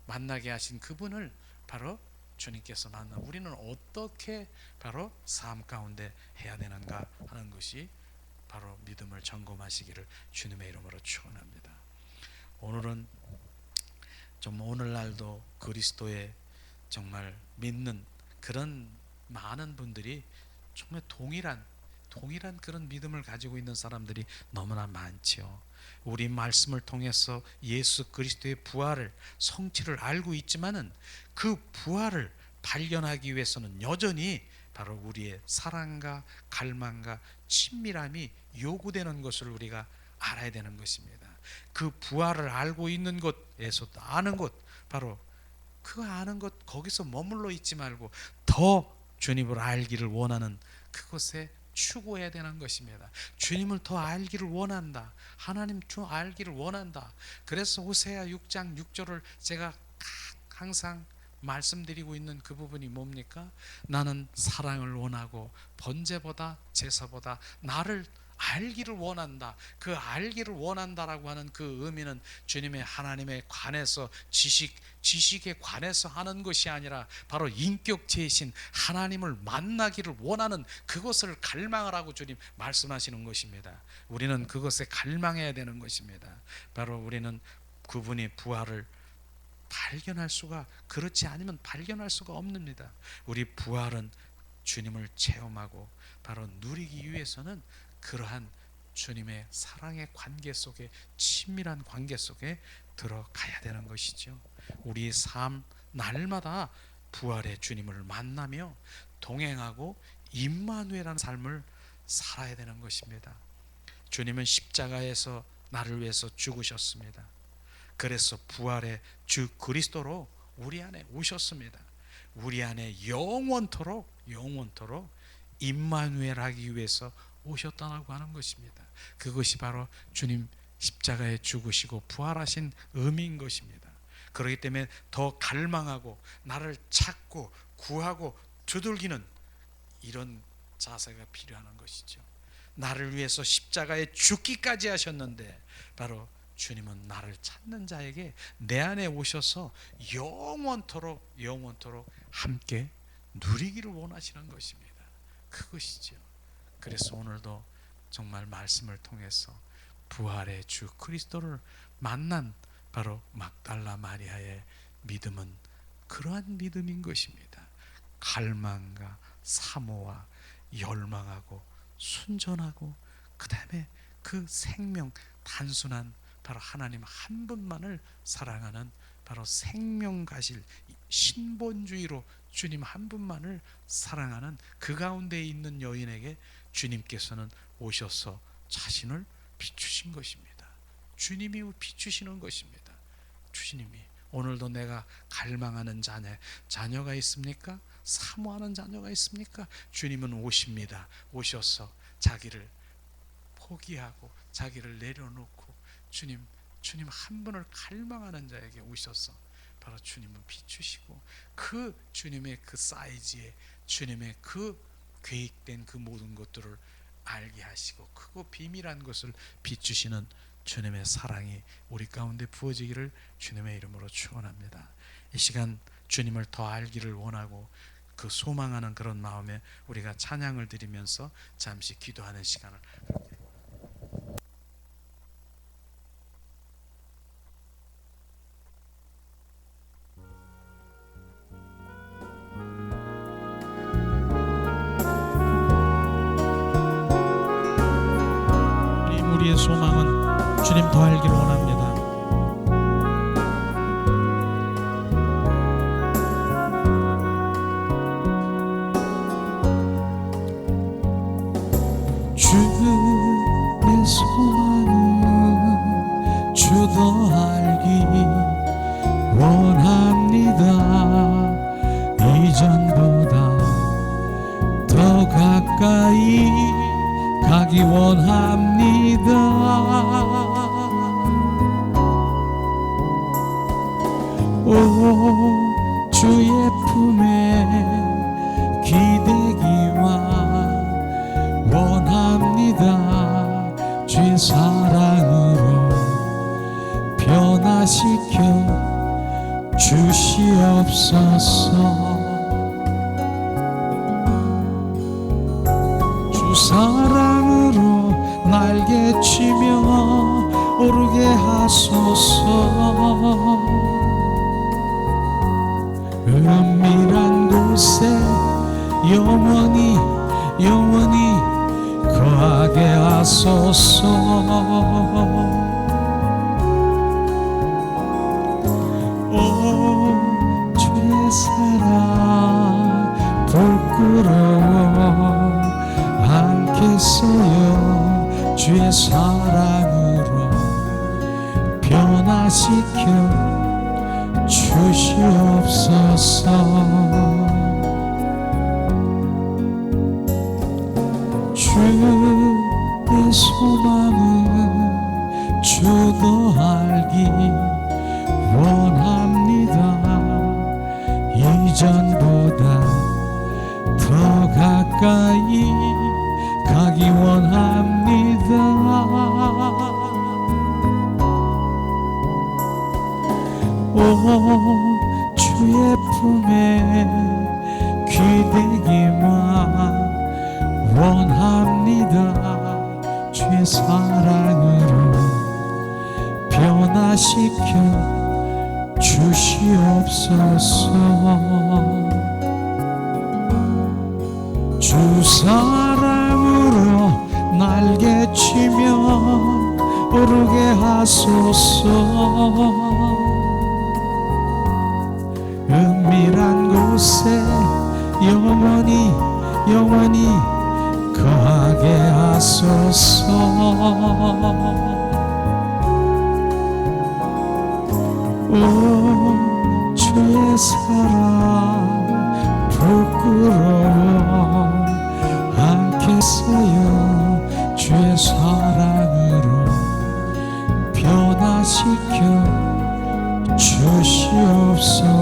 Speaker 1: 만나게 하신 그분을 바로 주님께서 만나, 우리는 어떻게 바로 삶 가운데 해야 되는가 하는 것이 바로 믿음을 점검하시기를 주님의 이름으로 축원합니다. 오늘은 좀 오늘날도 그리스도의 정말 믿는 그런 많은 분들이 정말 동일한 그런 믿음을 가지고 있는 사람들이 너무나 많지요. 우리 말씀을 통해서 예수 그리스도의 부활을, 성취를 알고 있지만은 그 부활을 발견하기 위해서는 여전히 바로 우리의 사랑과 갈망과 친밀함이 요구되는 것을 우리가 알아야 되는 것입니다. 그 부활을 알고 있는 것에서도 아는 것, 바로 그 아는 것 거기서 머물러 있지 말고 더 주님을 알기를 원하는 그것에 추구해야 되는 것입니다. 주님을 더 알기를 원한다. 하나님 주 알기를 원한다. 그래서 호세아 6장 6절을 제가 항상 말씀드리고 있는 그 부분이 뭡니까? 나는 사랑을 원하고 번제보다 제사보다 나를 알기를 원한다. 그 알기를 원한다라고 하는 그 의미는 주님의 하나님에 관해서 지식에 관해서 하는 것이 아니라 바로 인격체이신 하나님을 만나기를 원하는 그것을 갈망을 하고 주님 말씀하시는 것입니다. 우리는 그것에 갈망해야 되는 것입니다. 바로 우리는 그분이 부활을 발견할 수가, 그렇지 않으면 발견할 수가 없습니다. 우리 부활은 주님을 체험하고 바로 누리기 위해서는 그러한 주님의 사랑의 관계 속에, 친밀한 관계 속에 들어가야 되는 것이죠. 우리 삶 날마다 부활의 주님을 만나며 동행하고 임마누엘이라는 삶을 살아야 되는 것입니다. 주님은 십자가에서 나를 위해서 죽으셨습니다. 그래서 부활의 주 그리스도로 우리 안에 오셨습니다. 우리 안에 영원토록 임마누엘 하기 위해서 오셨다고 하는 것입니다. 그것이 바로 주님 십자가에 죽으시고 부활하신 의미인 것입니다. 그렇기 때문에 더 갈망하고 나를 찾고 구하고 두들기는 이런 자세가 필요한 것이죠. 나를 위해서 십자가에 죽기까지 하셨는데 바로 주님은 나를 찾는 자에게 내 안에 오셔서 영원토록 함께 누리기를 원하시는 것입니다. 그것이죠. 그래서 오늘도 정말 말씀을 통해서 부활의 주 그리스도를 만난 바로 막달라 마리아의 믿음은 그러한 믿음인 것입니다. 갈망과 사모와 열망하고 순전하고, 그 다음에 그 생명, 단순한 바로 하나님 한 분만을 사랑하는 바로 생명 가실 신본주의로 주님 한 분만을 사랑하는 그 가운데 있는 여인에게 주님께서는 오셔서 자신을 비추신 것입니다. 주님이 비추시는 것입니다. 주님이 오늘도 내가 갈망하는 자녀가 있습니까? 사모하는 자녀가 있습니까? 주님은 오십니다. 오셔서 자기를 포기하고 자기를 내려놓고 주님 한 분을 갈망하는 자에게 오셔서 바로 주님은 비추시고 그 주님의 그 사이즈에 주님의 그 계획된 그 모든 것들을 알게 하시고 크고 비밀한 것을 비추시는 주님의 사랑이 우리 가운데 부어지기를 주님의 이름으로 축원합니다. 이 시간 주님을 더 알기를 원하고 그 소망하는 그런 마음에 우리가 찬양을 드리면서 잠시 기도하는 시간을
Speaker 2: 우리의 소망은 주님 더 알기를 원합니다.
Speaker 3: 주의 소망은 주 더 알기 원합니다. 이전보다 더 가까이 가기 원합니다. 오 주의 품에 기대기와 원합니다. 주의 사랑으로 변화시켜 주시옵소서. 주 사랑으로 날개치며 오르게 하소서. 은밀한 곳에 영원히 거하게 하소서. 오 주의 사랑 부끄러워 않겠어요. 주의 사랑으로 변화시켜 주시옵소서. 주의 소망은 주 더 알기 원합니다. 이전보다 더 가까이 가기 원합니다. 오 주의 품에 기대기만 원합니다. 주의 사랑으로 변화시켜 주시옵소서. 주 사랑으로 날개치며 오르게 하소서. 은밀한 곳에 영원히 거하게 하소서. 오 주의 사랑 부끄러워 않겠어요. 주의 사랑으로 변화시켜 주시옵소서.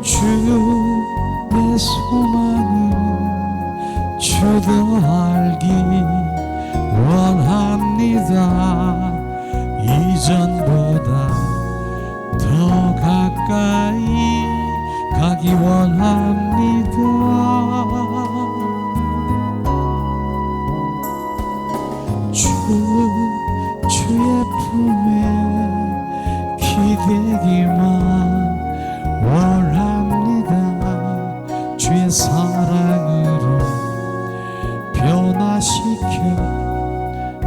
Speaker 3: 주의 소망은 주 더 알기 원합니다. 이전보다 더 가까이 가기 원합니다. 주의 품에 기대기만 원합니다. 주의 사랑으로 변화시켜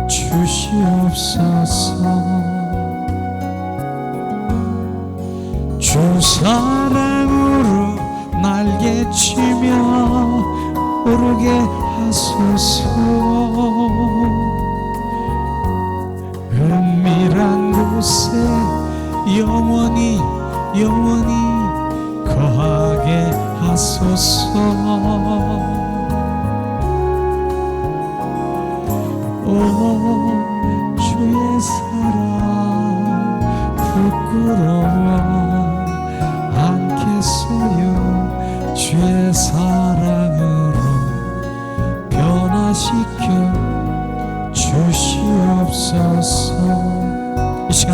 Speaker 3: 주시옵소서. 주 사랑으로 날개치며 오르게 하소서. 영원히 영원히 거하게 하소서. 오 주의 사랑 부끄러워